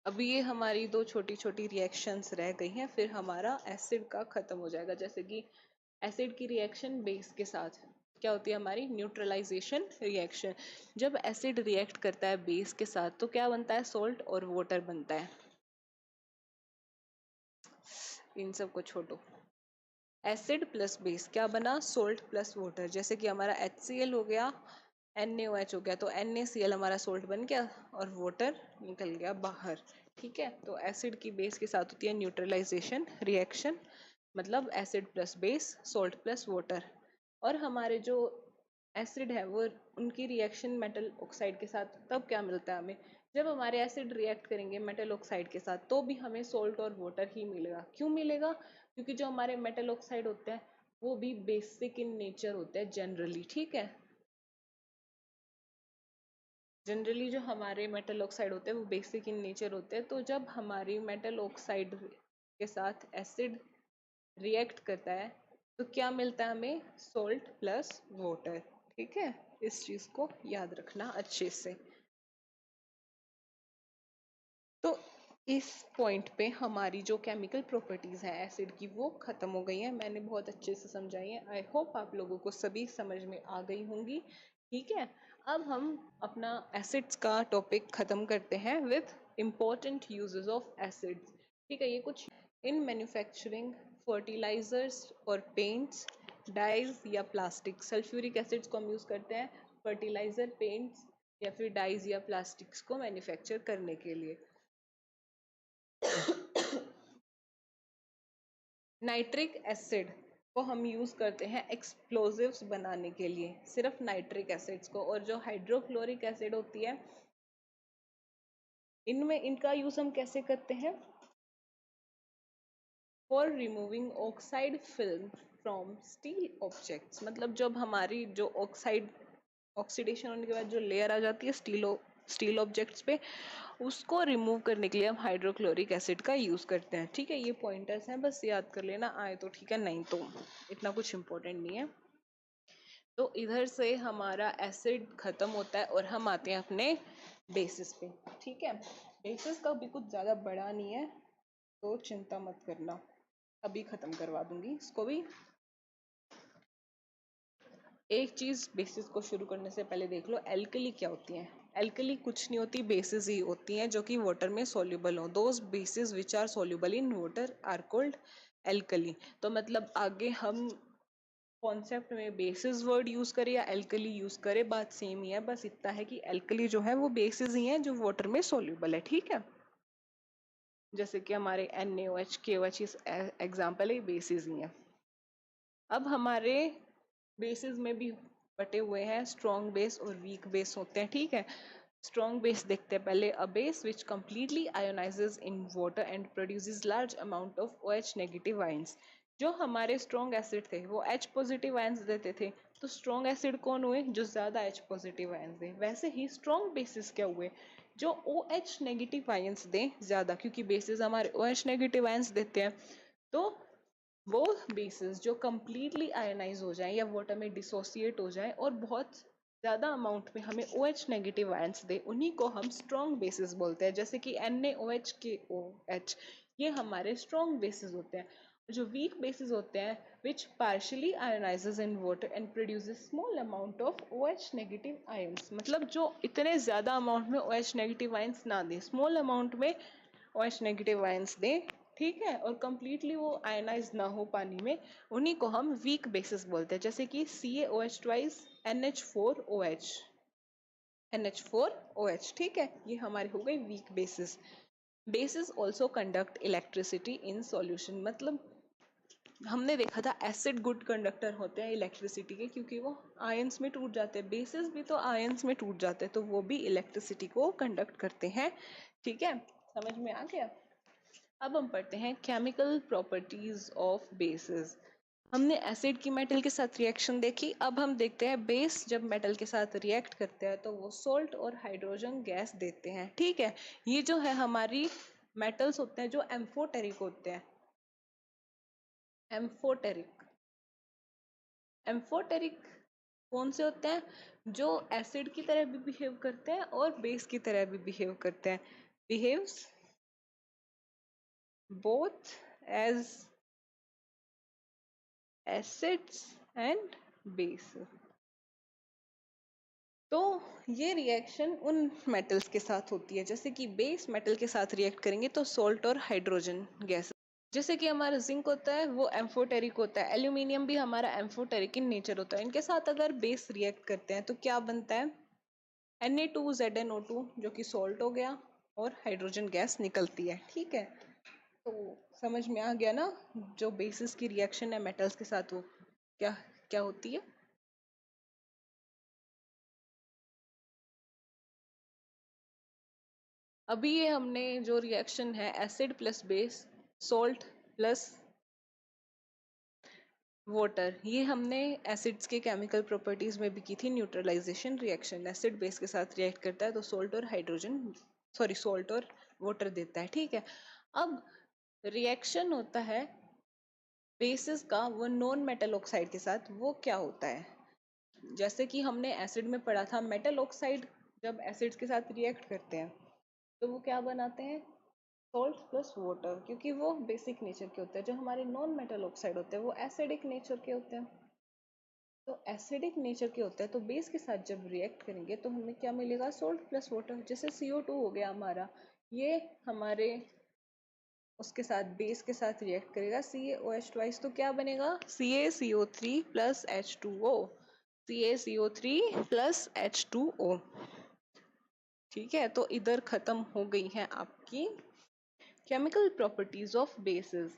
अभी ये हमारी दो छोटी छोटी रिएक्शंस रह गई हैं, फिर हमारा एसिड का खत्म हो जाएगा। जैसे कि एसिड की रिएक्शन बेस के साथ क्या होती है हमारी, न्यूट्रलाइजेशन रिएक्शन। जब एसिड रिएक्ट करता है बेस के साथ तो क्या बनता है, सोल्ट और वाटर बनता है। इन सब को छोड़ो, एसिड प्लस बेस क्या बना, सोल्ट प्लस वाटर। जैसे कि हमारा HCl हो गया, NaOH हो गया, तो NaCl हमारा सोल्ट बन गया और वाटर निकल गया बाहर। ठीक है, तो एसिड की बेस के साथ होती है न्यूट्रलाइजेशन रिएक्शन, मतलब acid plus base, salt plus water. और हमारे जो एसिड है वो, उनकी रिएक्शन मेटल ऑक्साइड के साथ तब क्या मिलता है हमें, जब हमारे एसिड रिएक्ट करेंगे मेटल ऑक्साइड के साथ तो भी हमें सोल्ट और वाटर ही मिलेगा। क्यों मिलेगा, क्योंकि जो हमारे मेटल ऑक्साइड होते हैं वो भी बेसिक इन नेचर होते हैं जनरली। ठीक है, जनरली जो हमारे मेटल ऑक्साइड होते हैं वो बेसिक इन नेचर होते हैं। तो जब हमारी मेटल ऑक्साइड के साथ एसिड रिएक्ट करता है तो क्या मिलता है हमें, सोल्ट प्लस वाटर। ठीक है, इस चीज को याद रखना अच्छे से। तो इस पॉइंट पे हमारी जो केमिकल प्रॉपर्टीज हैं एसिड की वो खत्म हो गई हैं। मैंने बहुत अच्छे से समझाई है, आई होप आप लोगों को सभी समझ में आ गई होंगी। ठीक है, अब हम अपना एसिड्स का टॉपिक खत्म करते हैं with important uses of acids. ठीक है, ये कुछ इन मैन्युफैक्चरिंग फर्टिलाइजर्स और पेंट्स, डाइज या प्लास्टिक। सल्फ्यूरिक एसिड्स को हम यूज करते हैं फर्टिलाइजर, पेंट्स या फिर डाइज या प्लास्टिक्स को मैन्युफैक्चर करने के लिए। नाइट्रिक एसिड को हम यूज करते हैं एक्सप्लोजिव्स बनाने के लिए, सिर्फ नाइट्रिक एसिड्स को। और जो हाइड्रोक्लोरिक एसिड होती है, इनमें इनका यूज हम कैसे करते हैं, for removing oxide film from steel objects. मतलब जब हमारी जो ऑक्सीडेशन होने के बाद जो लेयर आ जाती है स्टील ऑब्जेक्ट्स पे, उसको रिमूव करने के लिए हम हाइड्रोक्लोरिक एसिड का यूज करते हैं। ठीक है, ये पॉइंटर्स हैं, बस याद कर लेना, आए तो ठीक है, नहीं तो इतना कुछ इम्पोर्टेंट नहीं है। तो इधर से हमारा एसिड खत्म होता है और हम आते हैं अपने बेसिस पे। ठीक है, बेसिस का भी कुछ ज्यादा बड़ा नहीं है तो चिंता मत करना, अभी खत्म करवा दूंगी इसको भी। एक चीज बेसिस को शुरू करने से पहले देख लो, एल्कली क्या होती है। एल्कली कुछ नहीं होती, बेसिस ही होती हैं जो कि वाटर में सॉल्युबल हो। Those bases which are soluble in water are called alkali. तो मतलब आगे हम कॉन्सेप्ट में बेसिस वर्ड यूज करें या एल्कली यूज करें, बात सेम ही है, बस इतना है कि एल्कली जो है वो बेसिस ही है जो वाटर में सॉल्युबल है। ठीक है, जैसे कि हमारे NaOH KOH इस एग्जाम्पल है, बेसिस ही है। अब हमारे बेसिस में भी बटे हुए हैं स्ट्रॉन्ग बेस और वीक बेस होते हैं। ठीक है, स्ट्रॉन्ग बेस देखते हैं पहले। A base which completely ionizes in water and produces large amount of OH negative ions। जो हमारे स्ट्रॉन्ग एसिड थे वो H पॉजिटिव आयंस देते थे, तो स्ट्रॉन्ग एसिड कौन हुए, जो ज्यादा H पॉजिटिव आयंस दे। वैसे ही स्ट्रॉन्ग बेसिस क्या हुए, जो OH नेगेटिव आयंस दें ज्यादा, क्योंकि बेसिस हमारे OH नेगेटिव आयंस देते हैं। तो वो बेसिस जो completely आयनाइज हो जाए या वाटर में डिसोसिएट हो जाए और बहुत ज्यादा अमाउंट में हमें OH नेगेटिव आयंस दे, उन्हीं को हम स्ट्रॉन्ग बेसिस बोलते हैं। जैसे कि NaOH KOH, ये हमारे स्ट्रॉन्ग बेसिस होते हैं। जो वीक बेसिस होते हैं which partially ionizes in water and produces small amount of OH negative ions, मतलब जो इतने ज्यादा अमाउंट में OH नेगेटिव आयंस ना दें, स्मॉल अमाउंट में OH नेगेटिव आयंस दें, ठीक है, और कंप्लीटली वो आयनाइज ना हो पानी में, उन्हीं को हम वीक बेसिस बोलते हैं, जैसे कि CaOH ट्वाइस NH4OH, NH4OH। ठीक है, ये हमारी हो गई weak bases. Bases also conduct electricity in solution, मतलब हमने देखा था एसिड गुड कंडक्टर होते हैं इलेक्ट्रिसिटी के, क्योंकि वो आयंस में टूट जाते हैं, बेसिस भी तो आयंस में टूट जाते हैं, तो वो भी इलेक्ट्रिसिटी को कंडक्ट करते हैं। ठीक है, समझ में आ गया। अब हम पढ़ते हैं केमिकल प्रॉपर्टीज ऑफ बेसिस। हमने एसिड की मेटल के साथ रिएक्शन देखी, अब हम देखते हैं बेस जब मेटल के साथ रिएक्ट करते हैं तो वो सोल्ट और हाइड्रोजन गैस देते हैं। ठीक है, ये जो है हमारी मेटल्स होते हैं जो एम्फोटेरिक होते हैं, एम्फोटेरिक। एम्फोटेरिक कौन से होते हैं? जो एसिड की तरह भी बिहेव करते हैं और बेस की तरह भी बिहेव करते हैं। Behaves both as acids and base. तो ये रिएक्शन उन मेटल्स के साथ होती है, जैसे कि बेस मेटल के साथ रिएक्ट करेंगे तो सोल्ट और हाइड्रोजन गैस। जैसे कि हमारा जिंक होता है वो एम्फोटेरिक होता है, एल्यूमिनियम भी हमारा एम्फोटेरिक इन नेचर होता है। इनके साथ अगर बेस रिएक्ट करते हैं तो क्या बनता है? Na2ZnO2, जो कि सोल्ट हो गया, और हाइड्रोजन गैस निकलती है। ठीक है, तो समझ में आ गया ना, जो बेसिस की रिएक्शन है मेटल्स के साथ वो क्या क्या होती है। अभी ये हमने जो रिएक्शन है acid plus base, salt plus water, ये हमने एसिड्स के केमिकल प्रॉपर्टीज में भी की थी। न्यूट्रलाइजेशन रिएक्शन, एसिड बेस के साथ रिएक्ट करता है तो सोल्ट और हाइड्रोजन, सॉरी सोल्ट और वाटर देता है। ठीक है, अब रिएक्शन होता है बेसिस का वो नॉन मेटल ऑक्साइड के साथ, वो क्या होता है? जैसे कि हमने एसिड में पढ़ा था, मेटल ऑक्साइड जब एसिड्स के साथ रिएक्ट करते हैं तो वो क्या बनाते हैं? सॉल्ट प्लस वाटर, क्योंकि वो बेसिक नेचर के होते हैं। जो हमारे नॉन मेटल ऑक्साइड होते हैं वो एसिडिक नेचर के होते हैं। तो एसिडिक नेचर के होते हैं तो बेस के साथ जब रिएक्ट करेंगे तो हमें क्या मिलेगा? Salt plus water. जैसे CO2 हो गया हमारा, ये हमारे उसके साथ बेस के साथ रिएक्ट करेगा CaOH ट्वाइस, तो क्या बनेगा? CaCO3 plus H2O, CaCO3 plus H2O। ठीक है, तो इधर खत्म हो गई है आपकी chemical properties of basis.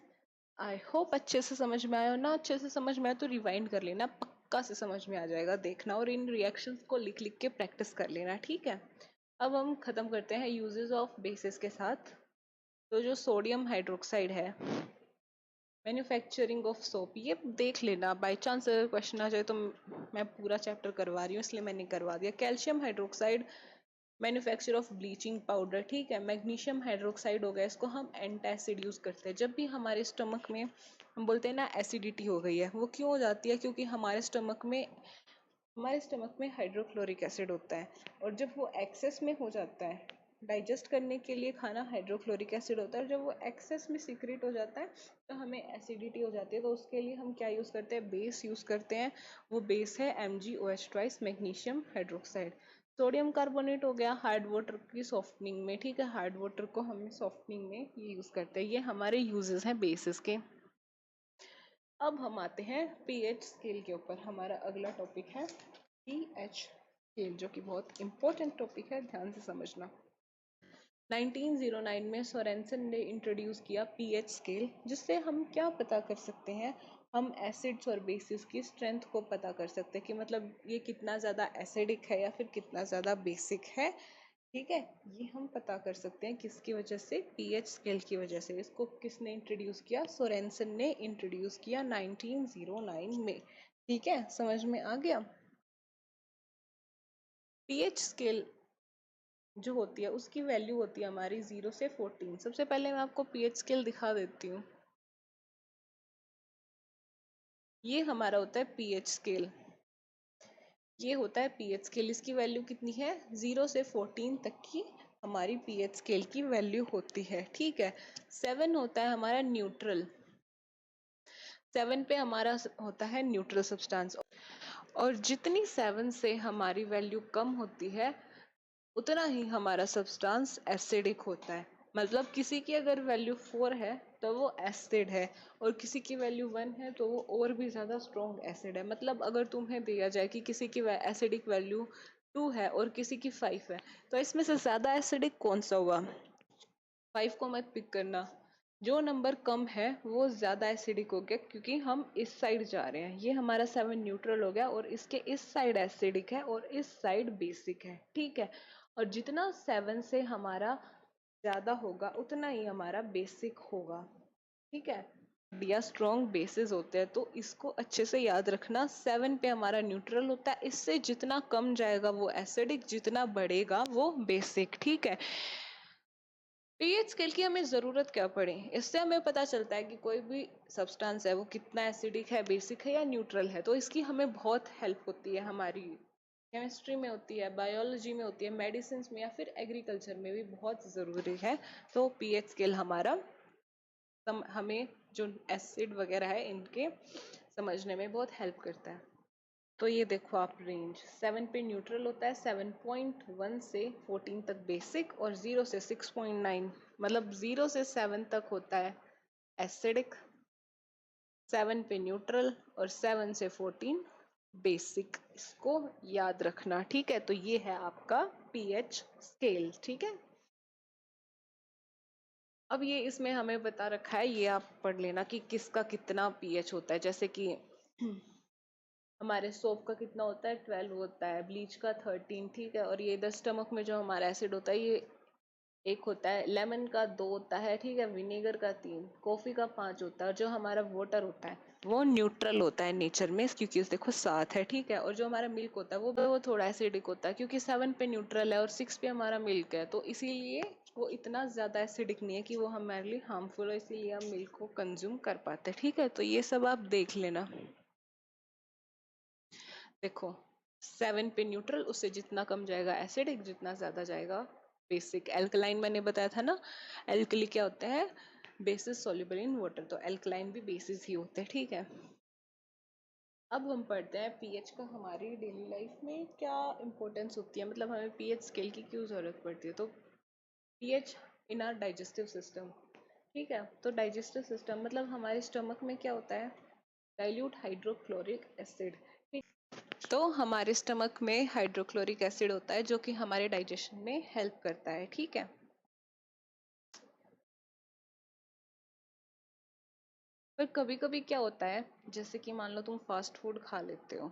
I hope अच्छे से समझ में आया हो ना। अच्छे से समझ में आया तो रिवाइंड कर लेना, पक्का से समझ में आ जाएगा, देखना, और इन रिएक्शंस को लिख लिख के प्रैक्टिस कर लेना। ठीक है, अब हम खत्म करते हैं यूजेस ऑफ बेसिस के साथ। तो जो सोडियम हाइड्रोक्साइड है, मैन्युफैक्चरिंग ऑफ सोप, ये देख लेना, बाई चांस अगर क्वेश्चन आ जाए तो मैं पूरा चैप्टर करवा रही हूँ इसलिए मैंने करवा दिया। Calcium hydroxide, manufacture of bleaching powder. ठीक है, मैग्नीशियम हाइड्रोक्साइड हो गया, इसको हम एंटासिड यूज करते हैं जब भी हमारे स्टमक में, हम बोलते हैं ना एसिडिटी हो गई है। वो क्यों हो जाती है? क्योंकि हमारे स्टमक में हाइड्रोक्लोरिक एसिड होता है, और जब वो एक्सेस में हो जाता है, डाइजेस्ट करने के लिए खाना हाइड्रोक्लोरिक एसिड होता है, जब वो एक्सेस में सीक्रेट हो जाता है तो हमें एसिडिटी हो जाती है। तो उसके लिए हम क्या यूज़ करते हैं? बेस यूज़ करते हैं। वो बेस है MgOH twice magnesium hydroxide. Sodium carbonate हो गया हार्ड वाटर की सॉफ्टनिंग में। ठीक है, हार्ड वाटर को हम सॉफ्टनिंग में ये यूज़ करते हैं। ये हमारे यूजेस हैं बेसिस के। अब हम आते हैं पीएच स्केल के ऊपर। हमारा अगला टॉपिक है पीएच स्केल, जो कि बहुत इंपॉर्टेंट टॉपिक है, ध्यान से समझना। 1909 में सोरेनसन ने इंट्रोड्यूस किया पीएच स्केल, जिससे हम क्या पता कर सकते हैं? हम एसिड्स और बेसिस की स्ट्रेंथ को पता कर सकते हैं कि मतलब ये कितना ज़्यादा एसिडिक है या फिर कितना ज़्यादा बेसिक है। ठीक है, ये हम पता कर सकते हैं किसकी वजह से? पीएच स्केल की वजह से। इसको किसने इंट्रोड्यूस किया? सोरेनसन ने इंट्रोड्यूस किया 1909 में। ठीक है, समझ में आ गया। पीएच स्केल जो होती है उसकी वैल्यू होती है हमारी 0 से 14। सबसे पहले मैं आपको पीएच स्केल दिखा देती हूँ। ये हमारा होता है पीएच स्केल, ये होता है पीएच स्केल। इसकी वैल्यू कितनी है? 0 से 14 तक की हमारी पीएच स्केल की वैल्यू होती है। ठीक है, 7 होता है हमारा न्यूट्रल। 7 पे हमारा होता है न्यूट्रल सब्सटेंस, और जितनी 7 से हमारी वैल्यू कम होती है उतना ही हमारा सब्सटेंस एसिडिक होता है। मतलब किसी की अगर वैल्यू 4 है तो वो एसिड है, और किसी की वैल्यू 1 है तो वो और भी ज्यादा स्ट्रॉन्ग एसिड है। मतलब अगर तुम्हें दिया जाए कि किसी की एसिडिक वैल्यू 2 है और किसी की 5 है, तो इसमें से ज्यादा एसिडिक कौन सा हुआ? 5 को मत पिक करना, जो नंबर कम है वो ज्यादा एसिडिक हो गया, क्योंकि हम इस साइड जा रहे हैं। ये हमारा 7 न्यूट्रल हो गया और इसके इस साइड एसिडिक है और इस साइड बेसिक है, ठीक है। और जितना 7 से हमारा ज्यादा होगा उतना ही हमारा बेसिक होगा, ठीक है। या स्ट्रॉन्ग बेसिस होते हैं, तो इसको अच्छे से याद रखना। 7 पे हमारा न्यूट्रल होता है, इससे जितना कम जाएगा वो एसिडिक, जितना बढ़ेगा वो बेसिक, ठीक है। पीएच स्केल की हमें जरूरत क्या पड़े? इससे हमें पता चलता है कि कोई भी सब्सटेंस है वो कितना एसिडिक है, बेसिक है या न्यूट्रल है। तो इसकी हमें बहुत हेल्प होती है, हमारी केमिस्ट्री में होती है, बायोलॉजी में होती है, मेडिसिन में या फिर एग्रीकल्चर में भी बहुत ज़रूरी है। तो पीएच स्केल हमारा हमें जो एसिड वगैरह है इनके समझने में बहुत हेल्प करता है। तो ये देखो आप, रेंज 7 पे न्यूट्रल होता है, 7.1 से 14 तक बेसिक, और 0 से 6.9, मतलब 0 से 7 तक होता है एसिडिक, 7 पे न्यूट्रल और 7 से 14 बेसिक। इसको याद रखना, ठीक है। तो ये है आपका पीएच स्केल, ठीक है। अब ये इसमें हमें बता रखा है, ये आप पढ़ लेना कि किसका कितना पीएच होता है। जैसे कि हमारे सोप का कितना होता है, 12 होता है, ब्लीच का 13, ठीक है। और ये इधर स्टमक में जो हमारा एसिड होता है ये 1 होता है, लेमन का 2 होता है, ठीक है, विनेगर का 3, कॉफी का 5 होता है। और जो हमारा वाटर होता है वो न्यूट्रल होता है नेचर में, क्योंकि उस देखो 7 है, ठीक है। और जो हमारा मिल्क होता है वो थोड़ा एसिडिक होता है, क्योंकि 7 पे न्यूट्रल है और 6 पे हमारा मिल्क है, तो इसीलिए वो इतना ज्यादा एसिडिक नहीं है कि वो हमारे लिए हार्मफुल है, इसीलिए हम मिल्क को कंज्यूम कर पाते हैं, ठीक है। तो ये सब आप देख लेना। देखो 7 पे न्यूट्रल, उससे जितना कम जाएगा एसिडिक, जितना ज्यादा जाएगा बेसिक। एल्कलाइन मैंने बताया था ना, एल्कली क्या होता है, बेसिस सॉल्युबल इन वाटर, तो एल्कलाइन भी बेसिस ही होते हैं, ठीक है। अब हम पढ़ते हैं पीएच का हमारी डेली लाइफ में क्या इम्पोर्टेंस होती है, मतलब हमें पीएच स्केल की क्यों जरूरत पड़ती है। तो pH in are digestive system, ठीक है। तो डाइजेस्टिव सिस्टम मतलब हमारे स्टमक में क्या होता है, डाइल्यूट हाइड्रोक्लोरिक एसिड, तो हमारे स्टमक में हाइड्रोक्लोरिक एसिड होता है जो कि हमारे डाइजेशन में हेल्प करता है, ठीक है। पर कभी कभी क्या होता है, जैसे कि मान लो तुम फास्ट फूड खा लेते हो,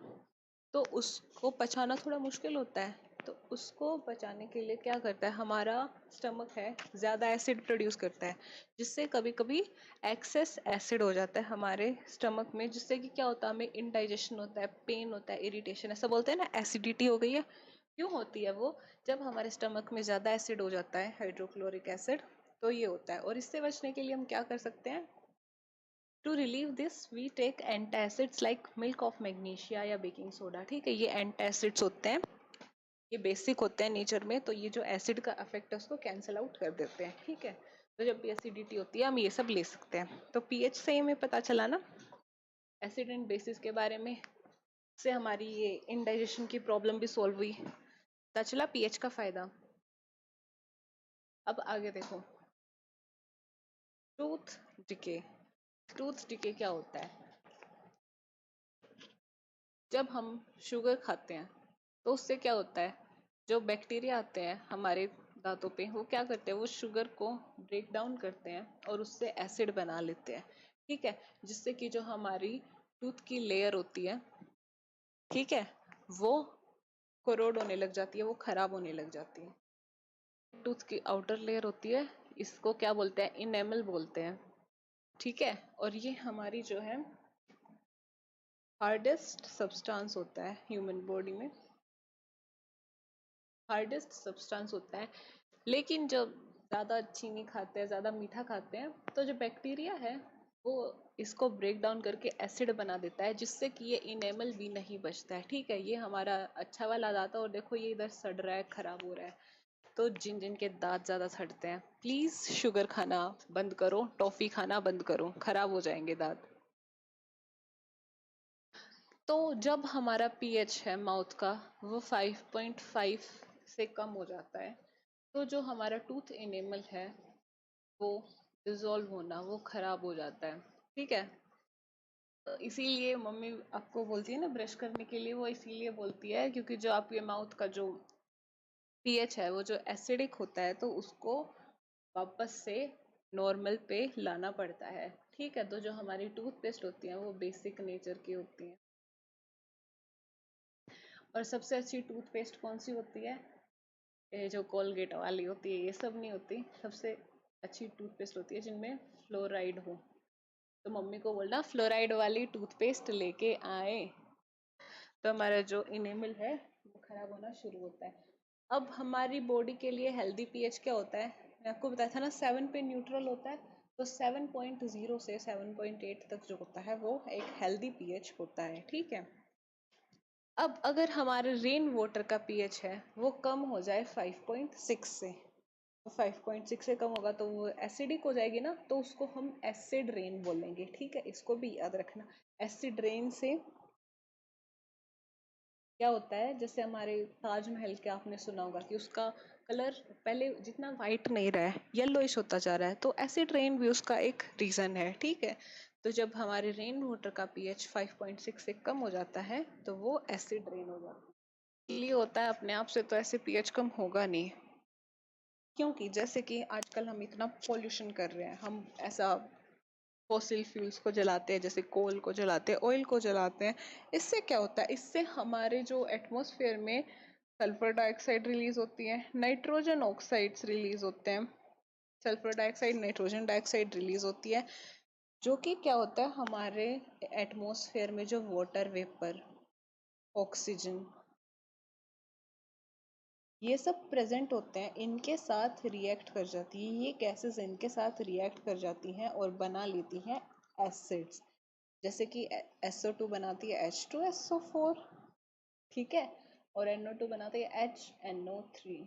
तो उसको पचाना थोड़ा मुश्किल होता है। तो उसको पचाने के लिए क्या करता है हमारा स्टमक है, ज्यादा एसिड प्रोड्यूस करता है, जिससे कभी कभी एक्सेस एसिड हो जाता है हमारे स्टमक में, जिससे कि क्या होता है, हमें इनडाइजेशन होता है, पेन होता है, इरिटेशन, ऐसा बोलते हैं ना, एसिडिटी हो गई है। क्यों होती है वो? जब हमारे स्टमक में ज्यादा एसिड हो जाता है, हाइड्रोक्लोरिक एसिड, तो ये होता है। और इससे बचने के लिए हम क्या कर सकते हैं, to relieve this we take antacids like milk of magnesia या बेकिंग सोडा, ठीक है। ये एंटासिड्स होते हैं, ये बेसिक होते हैं नेचर में, तो ये जो एसिड का इफेक्ट है उसको कैंसिल आउट कर देते हैं, ठीक है। तो जब भी एसिडिटी होती है हम ये सब ले सकते हैं। तो पीएच से हमें पता चला ना एसिड एंड बेसिस के बारे में, से हमारी ये इनडाइजेशन की प्रॉब्लम भी सॉल्व हुई, पता चला पीएच का फायदा। अब आगे देखो, टूथ डिके। टूथ डिके क्या होता है, जब हम शुगर खाते हैं तो उससे क्या होता है, जो बैक्टीरिया आते हैं हमारे दांतों पे वो क्या करते हैं, वो शुगर को ब्रेक डाउन करते हैं और उससे एसिड बना लेते हैं, ठीक है। जिससे कि जो हमारी टूथ की लेयर होती है, ठीक है, वो कोरोड होने लग जाती है, वो खराब होने लग जाती है। टूथ की आउटर लेयर होती है, इसको क्या बोलते हैं, इनेमल बोलते हैं, ठीक है। और ये हमारी जो है हार्डेस्ट सब्सटेंस होता है ह्यूमन बॉडी में, हार्डेस्ट सब्सटेंस होता है। लेकिन जब ज़्यादा चीनी खाते हैं, ज़्यादा मीठा खाते हैं, तो जो बैक्टीरिया है वो इसको ब्रेक डाउन करके एसिड बना देता है, जिससे कि ये इनेमल भी नहीं बचता है, ठीक है। ये हमारा अच्छा वाला दांत है, और देखो ये इधर सड़ रहा है, खराब हो रहा है। तो जिन जिन के दांत ज़्यादा सड़ते हैं, प्लीज़ शुगर खाना बंद करो, टॉफ़ी खाना बंद करो, खराब हो जाएंगे दांत। तो जब हमारा पीएच है माउथ का वो 5.5 से कम हो जाता है, तो जो हमारा टूथ एनेमल है वो डिजोल्व होना, वो खराब हो जाता है। ठीक है, तो इसीलिए मम्मी आपको बोलती है ना ब्रश करने के लिए, वो इसीलिए बोलती है क्योंकि जो आपके माउथ का जो पीएच है वो जो एसिडिक होता है तो उसको वापस से नॉर्मल पे लाना पड़ता है। ठीक है, तो जो हमारी टूथपेस्ट होती है वो बेसिक नेचर की होती है। और सबसे अच्छी टूथपेस्ट कौन सी होती है? ये जो कोलगेट वाली होती है, ये सब नहीं होती। सबसे अच्छी टूथपेस्ट होती है जिनमें फ्लोराइड हो। तो मम्मी को बोलना फ्लोराइड वाली टूथपेस्ट लेके आए, तो हमारा जो इनेमल है वो खराब होना शुरू होता है। अब हमारी बॉडी के लिए हेल्दी पीएच क्या होता है? मैं आपको बताया था ना 7 पे न्यूट्रल होता है, तो 7.0 से 7.8 तक जो होता है वो एक हेल्दी पीएच होता है। ठीक है, अब अगर हमारे रेन वाटर का पीएच है वो कम हो जाए 5.6 से, तो 5.6 से कम होगा तो वो एसिडिक हो जाएगी ना, तो उसको हम एसिड रेन बोलेंगे। ठीक है, इसको भी याद रखना। एसिड रेन से क्या होता है, जैसे हमारे ताजमहल के आपने सुना होगा कि उसका कलर पहले जितना वाइट नहीं रहा है, येलोइश होता जा रहा है, तो एसिड रेन भी उसका एक रीजन है। ठीक है, तो जब हमारे रेन वाटर का पीएच 5.6 से कम हो जाता है तो वो एसिड रेन हो जाता है। इसलिए होता है, अपने आप से तो ऐसे पीएच कम होगा नहीं, क्योंकि जैसे कि आजकल हम इतना पोल्यूशन कर रहे हैं, हम ऐसा फॉसिल फ्यूल्स को जलाते हैं, जैसे कोल को जलाते हैं, ऑयल को जलाते हैं। इससे क्या होता है, इससे हमारे जो एटमॉस्फेयर में सल्फर डाइऑक्साइड रिलीज होती है, नाइट्रोजन ऑक्साइड्स रिलीज होते हैं। Sulphur dioxide, nitrogen dioxide release होती है, जो कि क्या होता है, हमारे एटमॉस्फेयर में जो वाटर वेपर, ऑक्सीजन, ये सब प्रेजेंट होते हैं, इनके साथ रिएक्ट कर जाती है, ये गैसेस इनके साथ रिएक्ट कर जाती हैं और बना लेती हैं एसिड्स। जैसे कि SO2 बनाती है H2SO4, ठीक है, और NO2 बनाती है HNO3।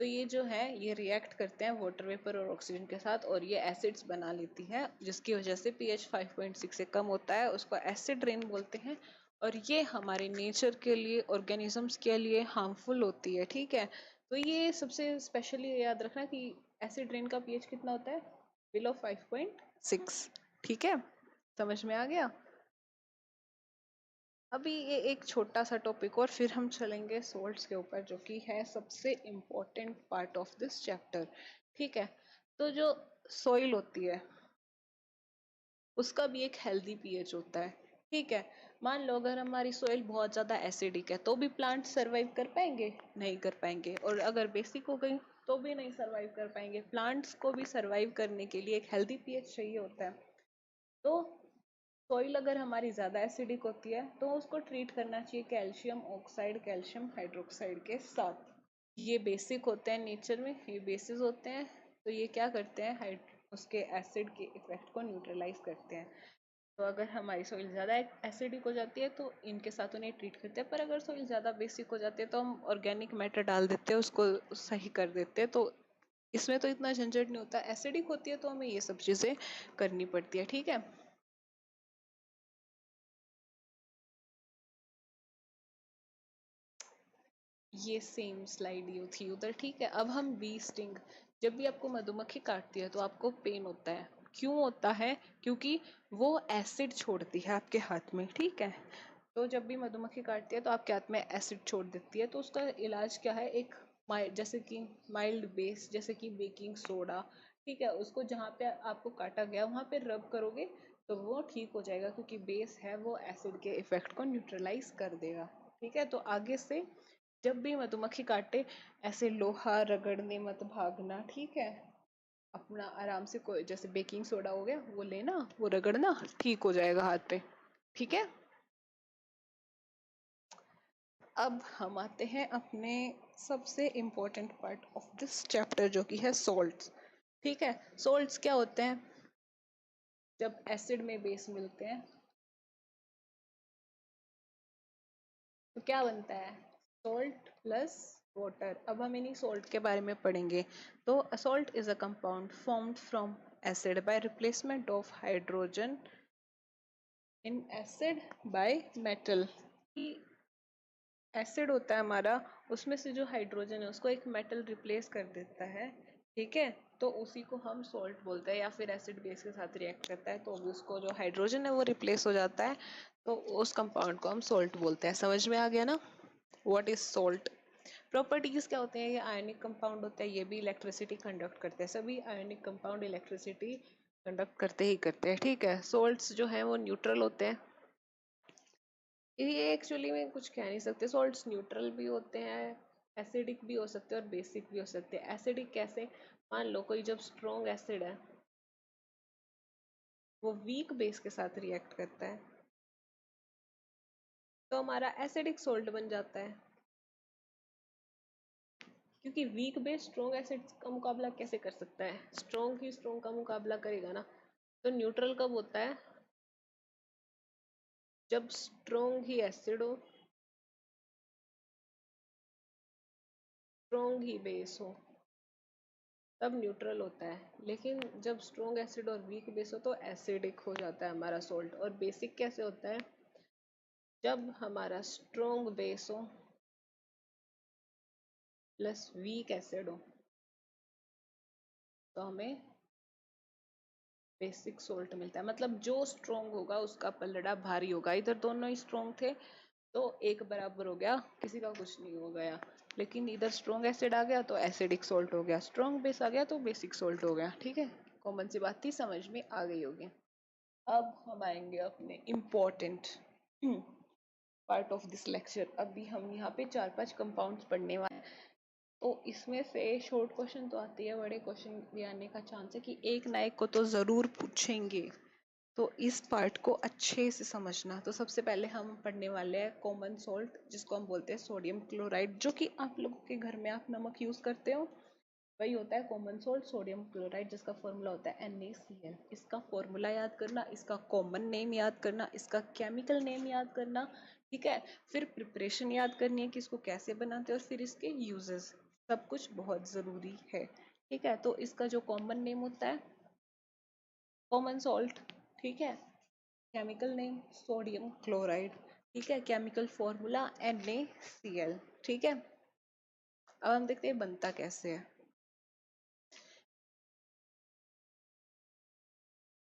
तो ये जो है ये रिएक्ट करते हैं वाटर वेपर और ऑक्सीजन के साथ और ये एसिड्स बना लेती हैं, जिसकी वजह से पीएच 5.6 से कम होता है, उसको एसिड रेन बोलते हैं। और ये हमारे नेचर के लिए, ऑर्गेनिजम्स के लिए हार्मफुल होती है। ठीक है, तो ये सबसे स्पेशली याद रखना कि एसिड रेन का पीएच कितना होता है, बिलो 5.6। ठीक है, समझ में आ गया? अभी ये एक छोटा सा टॉपिक और फिर हम चलेंगे सोल्ट्स के ऊपर, जो कि है सबसे important part of this chapter. ठीक है, तो जो सॉइल होती है उसका भी एक हेल्दी पीएच होता है। ठीक है, मान लो अगर हमारी सॉइल बहुत ज़्यादा एसिडिक है तो भी प्लांट सरवाइव कर पाएंगे? नहीं कर पाएंगे। और अगर बेसिक हो गई तो भी नहीं सरवाइव कर पाएंगे। प्लांट्स को भी सरवाइव करने के लिए एक हेल्दी पीएच चाहिए होता है। तो सॉइल अगर हमारी ज़्यादा एसिडिक होती है तो उसको ट्रीट करना चाहिए कैल्शियम ऑक्साइड, कैल्शियम हाइड्रोक्साइड के साथ। ये बेसिक होते हैं नेचर में, ये बेसिस होते हैं, तो ये क्या करते हैं, उसके एसिड के इफेक्ट को न्यूट्रलाइज करते हैं। तो अगर हमारी सॉइल ज़्यादा एसिडिक हो जाती है तो इनके साथ उन्हें ट्रीट करते हैं, पर अगर सॉइल ज़्यादा बेसिक हो जाती है तो हम ऑर्गेनिक मैटर डाल देते हैं, उसको सही कर देते हैं। तो इसमें तो इतना झंझट नहीं होता। एसिडिक होती है तो हमें ये सब चीज़ें करनी पड़ती है। ठीक है, ये सेम स्लाइड यू थी उधर। ठीक है, अब हम बी स्टिंग। जब भी आपको मधुमक्खी काटती है तो आपको पेन होता है। क्यों होता है? क्योंकि वो एसिड छोड़ती है आपके हाथ में। ठीक है, तो जब भी मधुमक्खी काटती है तो आपके हाथ में एसिड छोड़ देती है, तो उसका इलाज क्या है, एक माइल्ड, जैसे कि माइल्ड बेस, जैसे कि बेकिंग सोडा। ठीक है, उसको जहाँ पे आपको काटा गया वहाँ पे रब करोगे तो वो ठीक हो जाएगा, क्योंकि बेस है वो एसिड के इफेक्ट को न्यूट्रलाइज कर देगा। ठीक है, तो आगे से जब भी मधुमक्खी काटे ऐसे लोहा रगड़ने मत भागना। ठीक है, अपना आराम से, कोई जैसे बेकिंग सोडा हो गया वो लेना, वो रगड़ना, ठीक हो जाएगा हाथ पे। ठीक है, अब हम आते हैं अपने सबसे important part of this chapter, जो कि है सॉल्ट्स। ठीक है, सॉल्ट्स क्या होते हैं? जब एसिड में बेस मिलते हैं तो क्या बनता है, सॉल्ट प्लस वाटर। अब हम इन्हीं सॉल्ट के बारे में पढ़ेंगे। तो salt is a compound formed from acid by replacement of hydrogen in acid by metal. Acid होता है हमारा, उसमें से जो हाइड्रोजन है उसको एक मेटल रिप्लेस कर देता है ठीक है, तो उसी को हम सोल्ट बोलते हैं, या फिर एसिड बेस के साथ रिएक्ट करता है तो उसको जो हाइड्रोजन है वो रिप्लेस हो जाता है, तो उस कंपाउंड को हम सोल्ट बोलते हैं। समझ में आ गया ना? What is salt? प्रॉपर्टीज क्या होते हैं? ये आयनिक कंपाउंड होता है, ये भी इलेक्ट्रिसिटी कंडक्ट करते हैं, सभी आयनिक कंपाउंड इलेक्ट्रिसिटी कंडक्ट करते ही करते हैं। ठीक है, सोल्ट्स जो है वो न्यूट्रल होते हैं। ये एक्चुअली में कुछ कह नहीं सकते, सॉल्ट्स न्यूट्रल भी होते हैं, एसिडिक भी हो सकते हैं और बेसिक भी हो सकते हैं। एसिडिक कैसे? मान लो कोई जब स्ट्रॉन्ग एसिड है वो वीक बेस के साथ रिएक्ट करता है तो हमारा एसिडिक सोल्ट बन जाता है, क्योंकि वीक बेस स्ट्रॉन्ग एसिड का मुकाबला कैसे कर सकता है? स्ट्रॉन्ग ही स्ट्रॉन्ग का मुकाबला करेगा ना। तो न्यूट्रल कब होता है? जब स्ट्रॉन्ग ही एसिड हो, स्ट्रॉन्ग ही बेस हो, तब न्यूट्रल होता है। लेकिन जब स्ट्रॉन्ग एसिड और वीक बेस हो तो एसिडिक हो जाता है हमारा सोल्ट। और बेसिक कैसे होता है? जब हमारा स्ट्रॉन्ग बेस हो प्लस वीक एसिड हो तो हमें बेसिक सोल्ट मिलता है। मतलब जो स्ट्रॉन्ग होगा उसका पलड़ा भारी होगा। इधर दोनों ही स्ट्रॉन्ग थे तो एक बराबर हो गया, किसी का कुछ नहीं हो गया। लेकिन इधर स्ट्रॉन्ग एसिड आ गया तो एसिडिक सोल्ट हो गया, स्ट्रॉन्ग बेस आ गया तो बेसिक सोल्ट हो गया। ठीक है, कॉमन सी बात थी, समझ में आ गई होगी। अब हम आएंगे अपने important part of this lecture. अभी हम यहाँ पे 4-5 कंपाउंड्स पढ़ने वाले हैं, तो इसमें से शॉर्ट क्वेश्चन तो आती है, बड़े क्वेश्चन भी आने का चांस है कि एक ना एक को तो जरूर पूछेंगे। तो इस पार्ट को अच्छे से समझना। तो सबसे पहले हम पढ़ने वाले हैं कॉमन सॉल्ट, जिसको हम बोलते हैं सोडियम क्लोराइड, जो कि आप लोगों के घर में आप नमक यूज करते हो, वही होता है कॉमन सॉल्ट सोडियम क्लोराइड, जिसका फॉर्मूला होता है NaCl। इसका फॉर्मूला याद करना, इसका कॉमन नेम याद करना, इसका केमिकल नेम याद करना। ठीक है, फिर प्रिपरेशन याद करनी है कि इसको कैसे बनाते हैं, और फिर इसके यूजेस, सब कुछ बहुत ज़रूरी है। ठीक है, तो इसका जो कॉमन नेम होता है कॉमन सॉल्ट, ठीक है, केमिकल नेम सोडियम क्लोराइड, ठीक है, केमिकल फॉर्मूला NaCl। ठीक है, अब हम देखते हैं बनता कैसे है।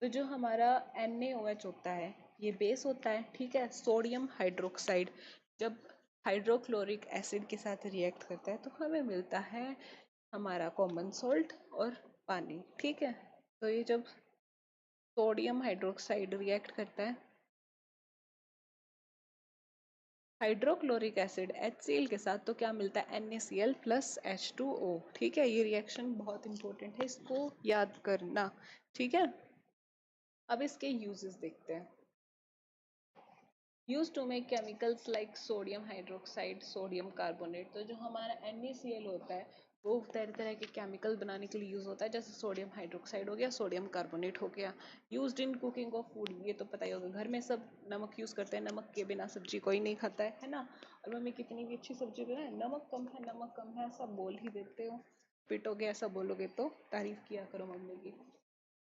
तो जो हमारा NaOH होता है ये बेस होता है, ठीक है। सोडियम हाइड्रोक्साइड जब हाइड्रोक्लोरिक एसिड के साथ रिएक्ट करता है तो हमें मिलता है हमारा कॉमन सॉल्ट और पानी, ठीक है। तो ये जब सोडियम हाइड्रोक्साइड रिएक्ट करता है हाइड्रोक्लोरिक एसिड HCl के साथ, तो क्या मिलता है NaCl प्लस H2O। ठीक है, ये रिएक्शन बहुत इंपॉर्टेंट है, इसको याद करना। ठीक है, अब इसके यूजेस देखते हैं। used to make chemicals like sodium hydroxide, sodium carbonate। तो जो हमारा NaCl होता है वो तरह तरह के केमिकल बनाने के लिए यूज होता है, जैसे सोडियम हाइड्रोक्साइड हो गया, सोडियम कार्बोनेट हो गया। Used in cooking of food, ये तो पता ही होगा, घर में सब नमक यूज करते हैं, नमक के बिना सब्जी कोई नहीं खाता है ना। और मम्मी कितनी भी अच्छी सब्जी बनाए, नमक कम है नमक कम है ऐसा बोल ही देते हो, पिटोगे ऐसा बोलोगे तो तारीफ किया करो मम्मी की।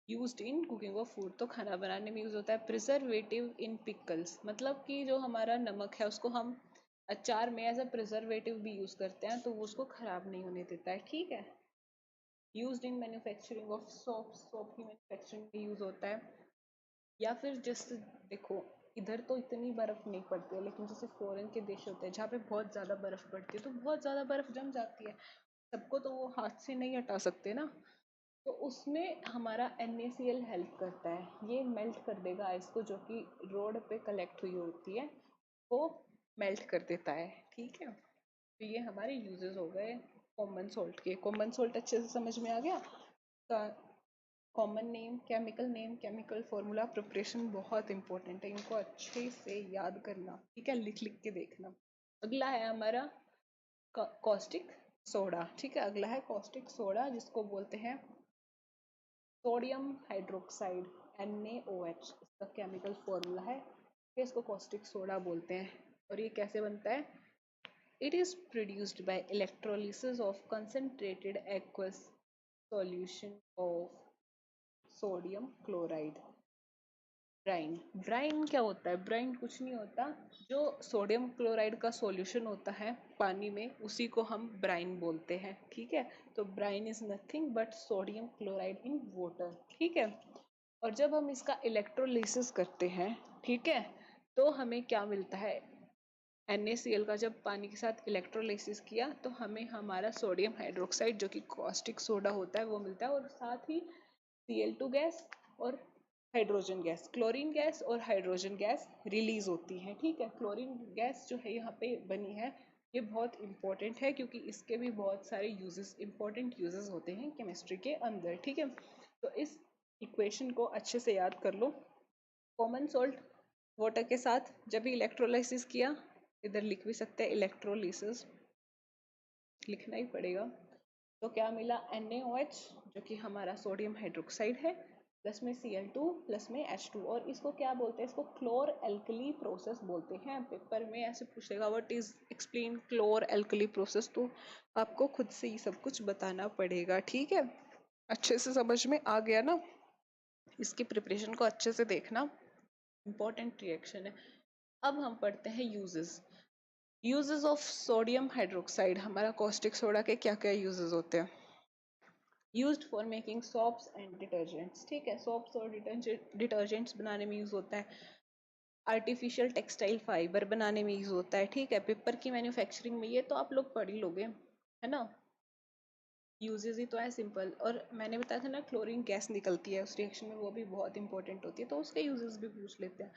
Used in cooking of food, तो खाना बनाने में यूज होता है। प्रिजर्वेटिव इन पिकल्स, मतलब कि जो हमारा नमक है उसको हम अचार में एज अ प्रिजर्वेटिव भी यूज करते हैं, तो वो उसको खराब नहीं होने देता है। ठीक है, used in manufacturing of soap, soap की मैन्युफैक्चरिंग में यूज होता है। या फिर जैसे देखो, इधर तो इतनी बर्फ नहीं पड़ती है, लेकिन जैसे फॉरेन के देश होते हैं जहाँ पे बहुत ज्यादा बर्फ पड़ती है तो बहुत ज्यादा बर्फ जम जाती है, सबको तो वो हाथ से नहीं हटा सकते ना, तो उसमें हमारा NaCl हेल्प करता है, ये मेल्ट कर देगा आइस को, जो कि रोड पे कलेक्ट हुई होती है वो मेल्ट कर देता है। ठीक है, तो ये हमारे यूजेस हो गए कॉमन सोल्ट के। कॉमन सोल्ट अच्छे से समझ में आ गया? Common name, chemical name, chemical formula, preparation बहुत इंपॉर्टेंट है, इनको अच्छे से याद करना। ठीक है, लिख लिख के देखना। अगला है हमारा कॉस्टिक सोडा। ठीक है, अगला है कॉस्टिक सोडा, जिसको बोलते हैं सोडियम हाइड्रोक्साइड NaOH, इसका केमिकल फॉर्मूला है, इसको कॉस्टिक सोडा बोलते हैं। और ये कैसे बनता है? It is produced by electrolysis of concentrated aqueous solution of sodium chloride. Brine. Brine क्या होता है? ब्राइन कुछ नहीं होता, जो सोडियम क्लोराइड का सॉल्यूशन होता है पानी में उसी को हम ब्राइन बोलते हैं, ठीक है। तो brine is nothing but sodium chloride in water, ठीक है। और जब हम इसका इलेक्ट्रोलिसिस करते हैं, ठीक है, तो हमें क्या मिलता है? NaCl का जब पानी के साथ इलेक्ट्रोलिसिस किया तो हमें हमारा सोडियम हाइड्रोक्साइड जो कि कॉस्टिक सोडा होता है वो मिलता है, और साथ ही Cl2 गैस और हाइड्रोजन गैस, क्लोरीन गैस और हाइड्रोजन गैस रिलीज होती है, ठीक है। क्लोरीन गैस जो है यहाँ पे बनी है, ये बहुत इंपॉर्टेंट है क्योंकि इसके भी बहुत सारे यूजेस, इंपॉर्टेंट यूजेस होते हैं केमिस्ट्री के अंदर, ठीक है। तो इस इक्वेशन को अच्छे से याद कर लो। कॉमन सोल्ट वाटर के साथ जब भी इलेक्ट्रोलाइसिस किया, इधर लिख भी सकते हैं इलेक्ट्रोलिसिस, लिखना ही पड़ेगा। तो क्या मिला? NaOH जो कि हमारा सोडियम हाइड्रोक्साइड है, प्लस में Cl2 प्लस में H2, और इसको क्या बोलते हैं? इसको क्लोर एल्कली प्रोसेस बोलते हैं। पेपर में ऐसे पूछेगा what is explain chlor alkali process, तो आपको खुद से ही सब कुछ बताना पड़ेगा, ठीक है। अच्छे से समझ में आ गया ना? इसकी प्रिपरेशन को अच्छे से देखना, इंपॉर्टेंट रिएक्शन है। अब हम पढ़ते हैं uses. Uses of sodium hydroxide, हमारा कॉस्टिक सोडा के क्या क्या यूजेस होते हैं? Used for making soaps and detergents, ठीक है। सोप्स और डिटर्जेंट्स बनाने में यूज होता है। आर्टिफिशियल टेक्सटाइल फाइबर बनाने में यूज होता है, ठीक है। पेपर की मैन्युफैक्चरिंग में, ये तो आप लोग पढ़ ही लोगे, है ना। यूजेस ही तो है सिंपल। और मैंने बताया था ना क्लोरीन गैस निकलती है उस रिएक्शन में, वो भी बहुत इंपॉर्टेंट होती है, तो उसके यूजेस भी पूछ लेते हैं।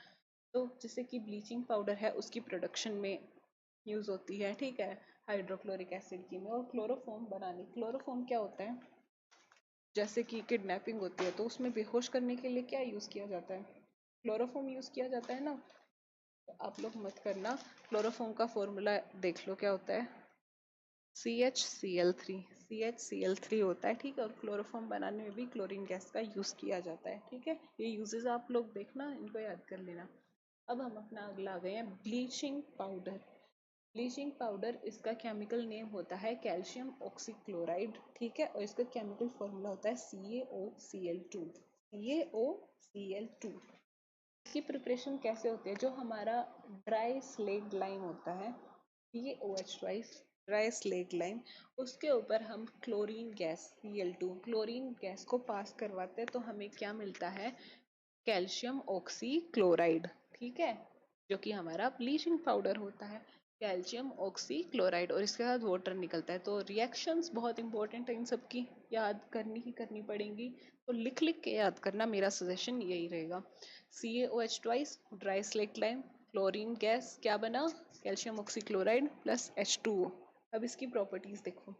तो जैसे कि ब्लीचिंग पाउडर है, उसकी प्रोडक्शन में यूज होती है, ठीक है, हाइड्रोक्लोरिक एसिड की में। और क्लोरोफॉर्म बनाने, क्लोरोफॉर्म क्या होता है? जैसे कि किडनैपिंग होती है तो उसमें बेहोश करने के लिए क्या यूज किया जाता है? क्लोरोफॉर्म यूज किया जाता है ना। तो आप लोग मत करना, क्लोरोफॉर्म का फॉर्मूला देख लो क्या होता है, CHCl3, CHCl3 होता है, ठीक है। और क्लोरोफॉर्म बनाने में भी क्लोरीन गैस का यूज किया जाता है, ठीक है। ये यूजेस आप लोग देखना, इनको याद कर लेना। अब हम अपना अगला आ गए हैं, ब्लीचिंग पाउडर। ब्लीचिंग पाउडर, इसका केमिकल नेम होता है कैल्शियम ऑक्सीक्लोराइड, ठीक है। और इसका केमिकल फॉर्मूला होता है CaOCl2, CaOCl2। इसकी प्रिपरेशन कैसे होती है? जो हमारा ड्राई स्लेट लाइम होता है, CaOH ड्राई स्लेट लाइम, उसके ऊपर हम chlorine gas Cl2, chlorine gas को पास करवाते हैं तो हमें क्या मिलता है? कैल्शियम ऑक्सीक्लोराइड, ठीक है, जो कि हमारा ब्लीचिंग पाउडर होता है, कैल्शियम ऑक्सीक्लोराइड। और इसके साथ वाटर निकलता है। तो रिएक्शंस बहुत इंपॉर्टेंट है, इन सब की याद करनी ही करनी पड़ेंगी, तो लिख लिख के याद करना, मेरा सजेशन यही रहेगा। CaOH twice dry slate lime, chlorine gas क्या बना? Calcium oxychloride plus H2O। अब इसकी प्रॉपर्टीज देखो।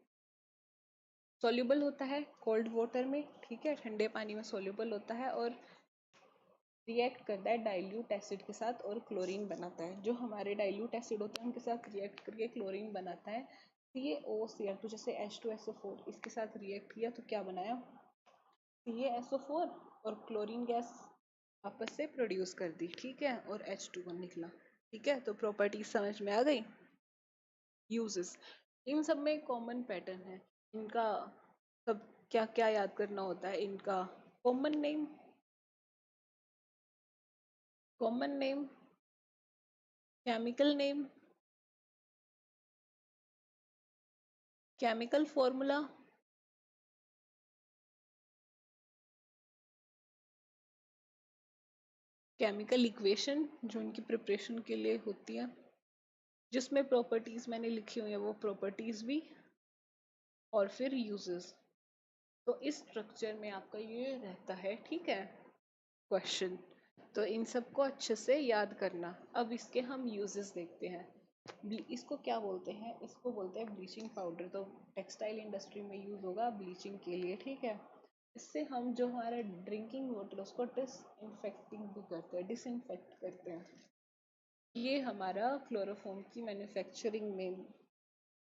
सॉल्युबल होता है कोल्ड वाटर में, ठीक है, ठंडे पानी में सॉल्युबल होता है, और रिएक्ट करता है डाइल्यूट एसिड के साथ और क्लोरीन बनाता है। जो हमारे डाइल्यूट एसिड होते हैं उनके साथ रिएक्ट करके क्लोरीन बनाता है। CaOCl2, जैसे H2SO4, इसके साथ रिएक्ट किया तो क्या बनाया? CaSO4, और क्लोरीन गैस आपस से प्रोड्यूस कर दी, ठीक है, और H2O निकला, ठीक है। तो प्रॉपर्टीज समझ में आ गई। यूजेस, इन सब में कॉमन पैटर्न है इनका, सब क्या क्या याद करना होता है इनका? Common name, common name, chemical name, chemical formula, chemical equation जो इनकी प्रिपरेशन के लिए होती है, जिसमें प्रॉपर्टीज मैंने लिखी हुई है वो प्रॉपर्टीज भी, और फिर यूजेस। तो इस स्ट्रक्चर में आपका ये रहता है, ठीक है, क्वेश्चन। तो इन सबको अच्छे से याद करना। अब इसके हम यूजेस देखते हैं। इसको क्या बोलते हैं? इसको बोलते हैं ब्लीचिंग पाउडर। तो टेक्सटाइल इंडस्ट्री में यूज होगा ब्लीचिंग के लिए, ठीक है। इससे हम जो हमारा ड्रिंकिंग वाटर उसको डिसइंफेक्टिंग भी करते हैं, डिसइंफेक्ट करते हैं। ये हमारा क्लोरोफॉर्म की मैन्युफैक्चरिंग में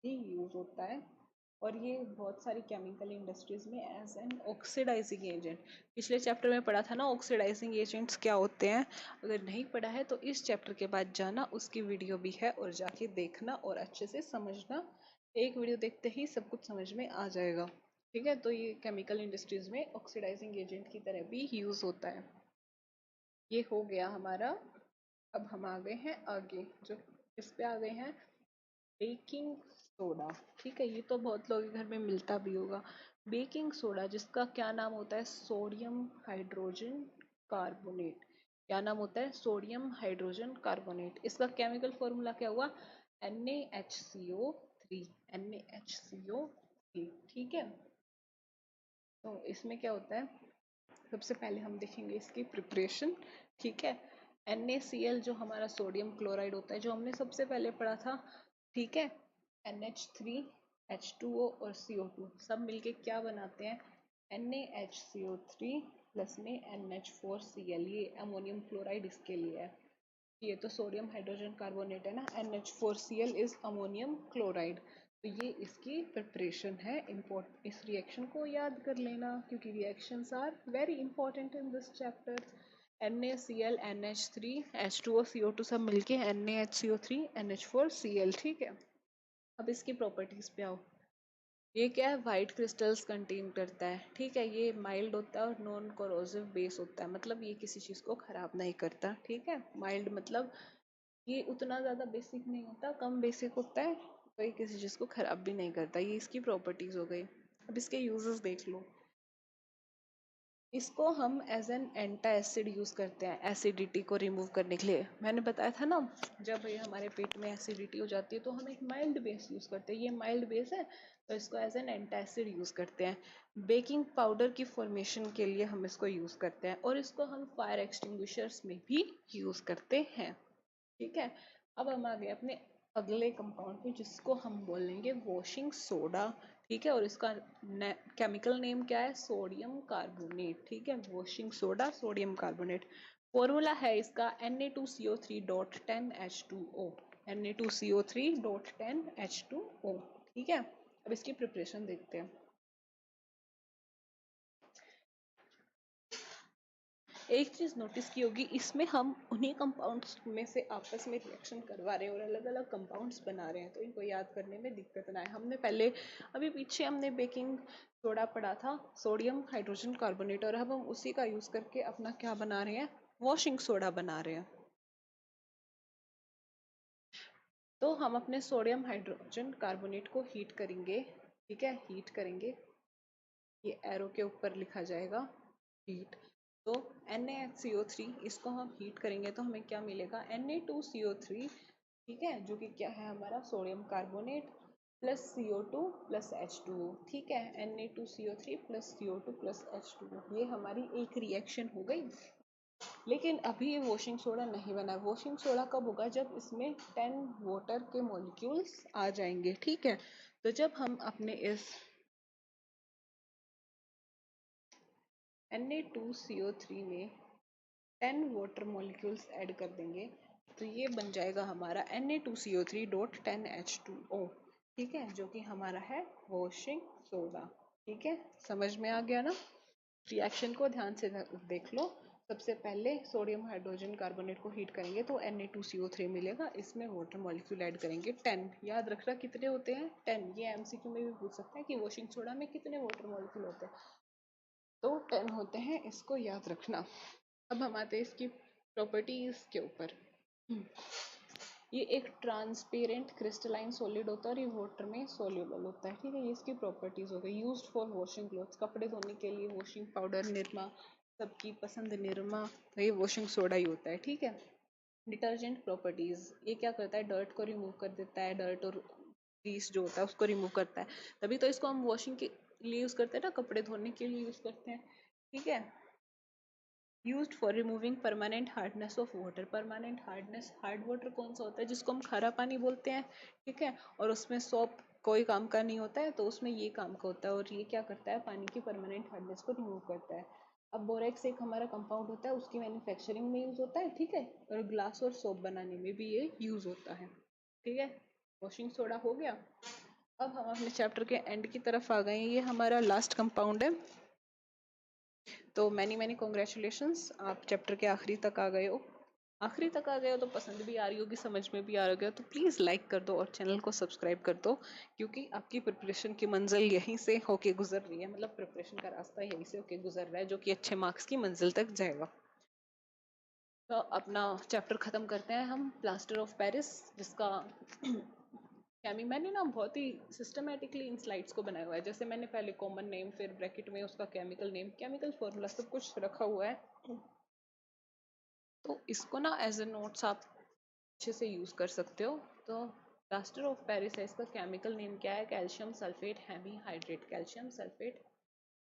भी यूज होता है, और ये बहुत सारी केमिकल इंडस्ट्रीज में एज एन ऑक्सीडाइजिंग एजेंट। पिछले चैप्टर में पढ़ा था ना ऑक्सीडाइजिंग एजेंट्स क्या होते हैं। अगर नहीं पढ़ा है तो इस चैप्टर के बाद जाना, उसकी वीडियो भी है और जाके देखना और अच्छे से समझना। एक वीडियो देखते ही सब कुछ समझ में आ जाएगा, ठीक है। तो ये केमिकल इंडस्ट्रीज में ऑक्सीडाइजिंग एजेंट की तरह भी यूज होता है। ये हो गया हमारा। अब हम आ गए हैं आगे, जो इस पे आ गए हैं बेकिंग सोडा। ठीक है, ये तो बहुत लोगों के घर में मिलता भी होगा। बेकिंग सोडा, जिसका क्या नाम होता है, सोडियम हाइड्रोजन कार्बोनेट। क्या नाम होता है, सोडियम हाइड्रोजन कार्बोनेट। इसका केमिकल फॉर्मूला क्या हुआ, NaHCO3। NaHCO3, ठीक है। तो इसमें क्या होता है, सबसे पहले हम देखेंगे इसकी प्रिपरेशन। ठीक है, NaCl जो हमारा सोडियम क्लोराइड होता है, जो हमने सबसे पहले पढ़ा था। ठीक है, NH3, H2O और CO2 सब मिलके क्या बनाते हैं, NaHCO3 प्लस में NH4Cl। ये अमोनियम क्लोराइड इसके लिए है। ये तो सोडियम हाइड्रोजन कार्बोनेट है ना, NH4Cl इज अमोनियम क्लोराइड। तो ये इसकी प्रिपरेशन है। इम्पोर्ट इस रिएक्शन को याद कर लेना, क्योंकि reactions are very important in this chapter. NaCl, NH3, H2O, CO2 सब मिलके NaHCO3, NH4Cl। ठीक है, अब इसकी प्रॉपर्टीज पे आओ। ये क्या है, वाइट क्रिस्टल्स कंटेन करता है। ठीक है, ये माइल्ड होता है और नॉन कोरोसिव बेस होता है, मतलब ये किसी चीज़ को खराब नहीं करता। ठीक है, माइल्ड मतलब ये उतना ज़्यादा बेसिक नहीं होता, कम बेसिक होता है, तो ये किसी चीज़ को खराब भी नहीं करता। ये इसकी प्रॉपर्टीज हो गई। अब इसके यूजेस देख लो। इसको हम एज एन एंटा एसिड यूज करते हैं, एसिडिटी को रिमूव करने के लिए। मैंने बताया था ना, जब ये हमारे पेट में एसिडिटी हो जाती है तो हम एक माइल्ड बेस यूज करते हैं। ये माइल्ड बेस है, तो इसको एज एन एंटा एसिड यूज करते हैं। बेकिंग पाउडर की फॉर्मेशन के लिए हम इसको यूज करते हैं, और इसको हम फायर एक्सटिंग्विशर्स में भी यूज करते हैं। ठीक है, अब हम आ गए अपने अगले कंपाउंड पे, जिसको हम बोलेंगे वॉशिंग सोडा। ठीक है, और इसका केमिकल नेम क्या है, सोडियम कार्बोनेट। ठीक है, washing soda, sodium carbonate. Formula है इसका Na2CO3.10H2O। Na2CO3.10H2O। ठीक है, अब इसकी प्रिपरेशन देखते हैं। एक चीज नोटिस की होगी, इसमें हम उन्हीं कंपाउंड्स में से आपस में रिएक्शन करवा रहे हैं और अलग अलग कंपाउंड्स बना रहे हैं, तो इनको याद करने में दिक्कत ना आए। हमने पहले अभी पीछे हमने बेकिंग सोडा पढ़ा था, सोडियम हाइड्रोजन कार्बोनेट, और अब हम उसी का यूज करके अपना क्या बना रहे हैं, वॉशिंग सोडा बना रहे हैं। तो हम अपने सोडियम हाइड्रोजन कार्बोनेट को हीट करेंगे। ठीक है, हीट करेंगे, ये एरो के ऊपर लिखा जाएगा हीट। तो NaHCO3, इसको हम हीट करेंगे तो हमें क्या मिलेगा, Na2CO3। ठीक है, जो कि क्या है हमारा sodium carbonate plus CO2 plus H2O। ठीक है, Na2CO3 plus CO2 plus H2O, ये हमारी एक रिएक्शन हो गई। लेकिन अभी ये वॉशिंग सोडा नहीं बना। वॉशिंग सोडा कब होगा, जब इसमें 10 वाटर के मॉलिक्यूल्स आ जाएंगे। ठीक है, तो जब हम अपने इस Na2CO3 में 10 वाटर मॉलिक्यूल्स ऐड कर देंगे, तो ये बन जाएगा हमारा Na2CO3.10H2O। ठीक है, जो कि हमारा है वॉशिंग सोडा। ठीक है, समझ में आ गया ना। रिएक्शन को ध्यान से देख लो। सबसे पहले सोडियम हाइड्रोजन कार्बोनेट को हीट करेंगे तो Na2CO3 मिलेगा, इसमें वाटर मॉलिक्यूल ऐड करेंगे 10। याद रखना कितने होते हैं, 10। ये MCQ में भी पूछ सकते हैं कि वॉशिंग सोडा में कितने वाटर मॉलिक्यूल होते हैं, तो 10 होते हैं, इसको याद रखना। अब हम आते हैं इसकी प्रॉपर्टीज के ऊपर। ये एक ट्रांसपेरेंट क्रिस्टलाइन सॉलिड होता है और ये वाटर में सोल्यूबल होता है। ठीक है, ये इसकी प्रॉपर्टीज हो गई। यूज्ड फॉर वॉशिंग क्लोथ्स, कपड़े धोने के लिए वॉशिंग पाउडर, निरमा, सबकी पसंद निरमा, तो ये वॉशिंग सोडा ही होता है। ठीक है, डिटर्जेंट प्रॉपर्टीज, ये क्या करता है, डर्ट को रिमूव कर देता है, डर्ट और ग्रीस जो होता है उसको रिमूव करता है। तभी तो इसको हम वॉशिंग के लिए यूज करते हैं ना, कपड़े धोने के लिए यूज करते हैं। ठीक है, used for removing permanent hardness of water. Permanent hardness, hard water कौन सा होता है, जिसको हम खारा पानी बोलते हैं। ठीक है, और उसमें सोप कोई काम का नहीं होता है, तो उसमें ये काम का होता है, और ये क्या करता है, पानी की परमानेंट हार्डनेस को रिमूव करता है। अब बोरेक्स एक हमारा कंपाउंड होता है, उसकी मैन्युफैक्चरिंग में यूज होता है। ठीक है, और ग्लास और सोप बनाने में भी ये यूज होता है। ठीक है, वॉशिंग सोडा हो गया। अब हम अपने चैप्टर के एंड की तरफ आ गए हैं, ये हमारा लास्ट कंपाउंड है। तो मैनी मैनी कॉन्ग्रेचुलेशंस, आप चैप्टर के आखिरी तक आ गए हो। आखिरी तक आ गए हो तो पसंद भी आ रही होगी, समझ में भी आ रहा होगा, तो प्लीज़ लाइक कर दो और चैनल को सब्सक्राइब कर दो, क्योंकि आपकी प्रिपरेशन की मंजिल यहीं से होके गुजर रही है, मतलब प्रिपरेशन का रास्ता यहीं से होके गुजर रहा है, जो कि अच्छे मार्क्स की मंजिल तक जाएगा। तो अपना चैप्टर खत्म करते हैं हम प्लास्टर ऑफ पेरिस, जिसका मैंने ना बहुत ही सिस्टमेटिकली इन स्लाइड्स को बनाया हुआ है। जैसे मैंने पहले कॉमन नेम, फिर ब्रैकेट में उसका केमिकल नेम, केमिकल फॉर्मूला सब कुछ रखा हुआ है। तो इसको ना एज ए नोट्स आप अच्छे से यूज कर सकते हो। तो प्लास्टर ऑफ पेरिस है, इसका केमिकल नेम क्या है? Calcium sulphate hemihydrate, calcium sulphate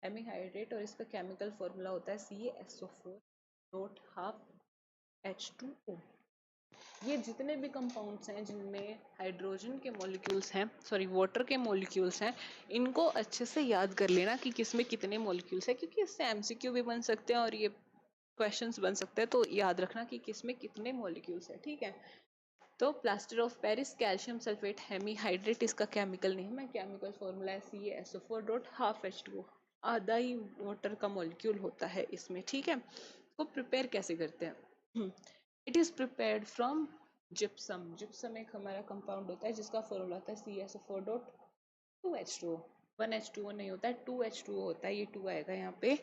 hemihydrate, और इसका केमिकल फॉर्मूला होता है CaSO4 नोट हाफ H2O। ये जितने भी कंपाउंड्स हैं जिनमें हाइड्रोजन के मॉलिक्यूल्स हैं, सॉरी वाटर के मॉलिक्यूल्स हैं, इनको अच्छे से याद कर लेना कि किसमें कितने मॉलिक्यूल्स हैं, क्योंकि इससे MCQ भी बन सकते हैं और ये क्वेश्चंस बन सकते हैं। तो याद रखना कि किसमें कितने मॉलिक्यूल्स हैं, ठीक है। तो plaster of Paris calcium sulphate hemihydrate, इसका केमिकल नेम है, केमिकल फॉर्मूला है CaSO4 डॉट हाफ H2O। आधा ही वाटर का मॉलिक्यूल होता है इसमें, ठीक है। तो प्रिपेयर कैसे करते हैं? It is prepared from gypsum. Gypsum एक हमारा कंपाउंड होता है जिसका फॉर्मूला होता है CaSO4 डॉट 2H2O। 1H2O नहीं होता है, 2H2O होता है, ये 2 आएगा यहाँ पे।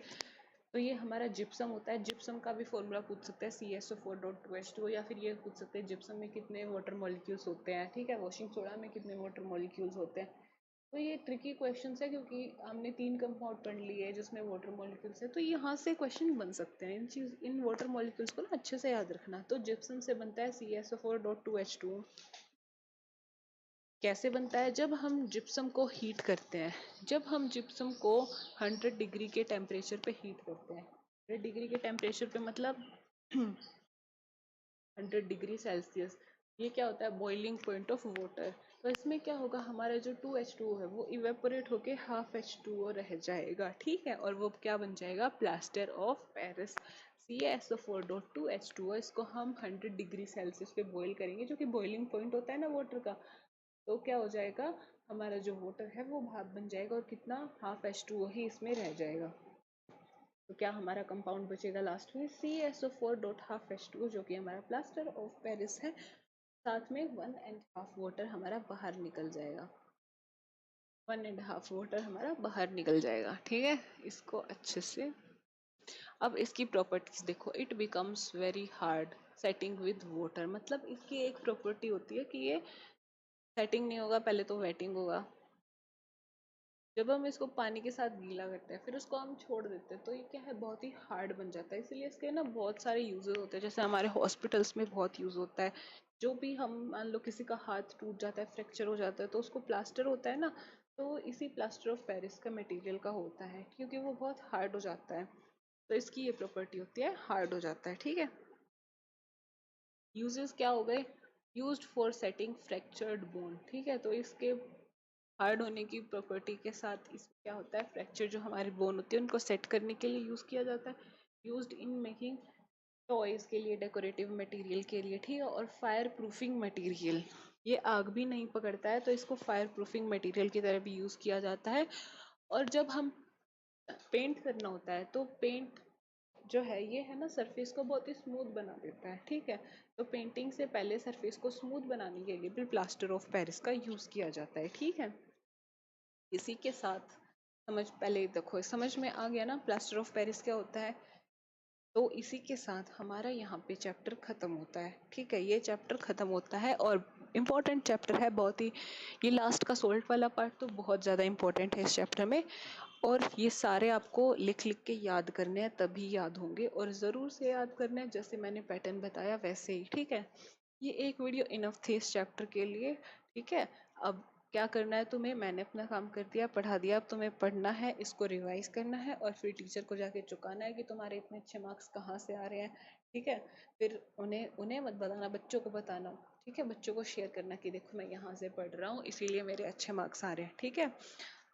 तो ये हमारा जिप्सम होता है। जिप्सम का भी फॉर्मूला पूछ सकते हैं CaSO4 डॉट 2H2O, या फिर ये पूछ सकते हैं जिप्सम में कितने वाटर मॉलिक्यूल्स होते हैं, ठीक है। वॉशिंग सोडा में कितने वाटर मॉलिक्यूल्स होते हैं। तो ये ट्रिकी क्वेश्चन है, क्योंकि हमने 3 कंपाउंड पढ़ लिए हैं जिसमें वाटर मॉलिक्यूल्स है, तो यहाँ से क्वेश्चन बन सकते हैं। इन वाटर मॉलिक्यूल्स को ना अच्छे से याद रखना। तो जिप्सम से बनता है CaSO4 डॉट 2H2O। कैसे बनता है? जब हम जिप्सम को हीट करते हैं, जब हम जिप्सम को 100 डिग्री के टेम्परेचर पे हीट करते हैं, 100 डिग्री के टेम्परेचर पे मतलब 100 डिग्री सेल्सियस, ये क्या होता है? Boiling point of water. तो इसमें क्या होगा, हमारा जो 2H2O है वो इवेपोरेट होके हाफ H2O रह जाएगा, ठीक है। और वो क्या बन जाएगा? Plaster of Paris. CaSO4 dot 2H2O, इसको हम 100 डिग्री सेल्सियस पे बॉईल करेंगे, जो कि बॉइलिंग पॉइंट होता है ना वाटर का। तो क्या हो जाएगा, हमारा जो वाटर है वो भाप बन जाएगा, और कितना? हाफ H2O ही इसमें रह जाएगा। तो क्या हमारा कंपाउंड बचेगा लास्ट में? CaSO4 डॉट हाफ H2O, जो कि हमारा प्लास्टर ऑफ पेरिस है। साथ में 1.5 वाटर हमारा बाहर निकल जाएगा, 1.5 वाटर हमारा बाहर निकल जाएगा, ठीक है। इसको अच्छे से, अब इसकी प्रॉपर्टीज देखो। It becomes very hard setting with water, मतलब इसकी एक प्रॉपर्टी होती है कि ये सेटिंग नहीं होगा, पहले तो वेटिंग होगा। जब हम इसको पानी के साथ गीला करते हैं फिर उसको हम छोड़ देते हैं, तो ये क्या है? बहुत ही हार्ड बन जाता है। इसीलिए इसके ना बहुत सारे यूजेस होते हैं। जैसे हमारे हॉस्पिटल्स में बहुत यूज होता है। जो भी हम, मान लो किसी का हाथ टूट जाता है, फ्रैक्चर हो जाता है, तो उसको प्लास्टर होता है ना, तो इसी प्लास्टर ऑफ पेरिस का मटेरियल का होता है, क्योंकि वो बहुत हार्ड हो जाता है। तो इसकी ये प्रॉपर्टी होती है, हार्ड हो जाता है, ठीक है। यूजेस क्या हो गए? Used for setting fractured bone, ठीक है। तो इसके हार्ड होने की प्रॉपर्टी के साथ इस क्या होता है? फ्रैक्चर जो हमारे बोन होती है उनको सेट करने के लिए यूज किया जाता है। यूज्ड इन मेकिंग टॉयज के लिए, डेकोरेटिव मटेरियल के लिए, ठीक है। और फायर प्रूफिंग मटेरियल, ये आग भी नहीं पकड़ता है, तो इसको फायर प्रूफिंग मटेरियल की तरह भी यूज किया जाता है। और जब हम पेंट करना होता है, तो पेंट जो है ये है ना, सरफेस को बहुत ही स्मूथ बना देता है, ठीक है। तो पेंटिंग से पहले सरफेस को स्मूथ बनाने के लिए भी प्लास्टर ऑफ पेरिस का यूज किया जाता है, ठीक है। इसी के साथ समझ, पहले देखो समझ में आ गया ना प्लास्टर ऑफ पेरिस क्या होता है। तो इसी के साथ हमारा यहाँ पे चैप्टर खत्म होता है, ठीक है। ये चैप्टर खत्म होता है और इम्पोर्टेंट चैप्टर है बहुत ही। ये लास्ट का सोल्ट वाला पार्ट तो बहुत ज़्यादा इम्पोर्टेंट है इस चैप्टर में। और ये सारे आपको लिख लिख के याद करने हैं, तभी याद होंगे, और ज़रूर से याद करना है जैसे मैंने पैटर्न बताया वैसे ही, ठीक है। ये एक वीडियो इनफ थी इस चैप्टर के लिए, ठीक है। अब क्या करना है तुम्हें? मैंने अपना काम कर दिया, पढ़ा दिया, अब तुम्हें पढ़ना है, इसको रिवाइज करना है, और फिर टीचर को जाके चुकाना है कि तुम्हारे इतने अच्छे मार्क्स कहाँ से आ रहे हैं, ठीक है। फिर उन्हें उन्हें मत बताना, बच्चों को बताना, ठीक है। बच्चों को शेयर करना कि देखो मैं यहाँ से पढ़ रहा हूँ, इसीलिए मेरे अच्छे मार्क्स आ रहे हैं, ठीक है।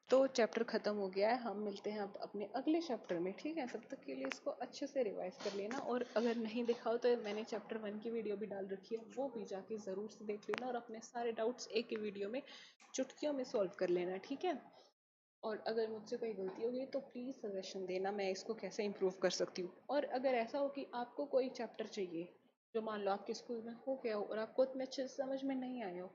तो चैप्टर खत्म हो गया है, हम मिलते हैं अब अपने अगले चैप्टर में, ठीक है। तब तक के लिए इसको अच्छे से रिवाइज कर लेना, और अगर नहीं देखा हो तो मैंने चैप्टर 1 की वीडियो भी डाल रखी है, वो भी जाके ज़रूर से देख लेना, और अपने सारे डाउट्स एक ही वीडियो में चुटकियों में सॉल्व कर लेना, ठीक है। और अगर मुझसे कोई गलती होगी तो प्लीज़ सजेशन देना, मैं इसको कैसे इम्प्रूव कर सकती हूँ। और अगर ऐसा हो कि आपको कोई चैप्टर चाहिए जो मान लो आपके स्कूल में हो गया हो और आपको उतने अच्छे से समझ में नहीं आए हो,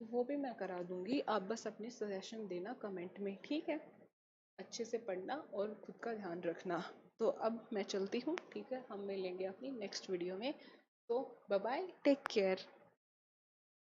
तो वो भी मैं करा दूंगी। आप बस अपने सजेशन देना कमेंट में, ठीक है। अच्छे से पढ़ना और खुद का ध्यान रखना। तो अब मैं चलती हूँ, ठीक है, हम मिलेंगे अपनी नेक्स्ट वीडियो में। तो बाय बाय, टेक केयर।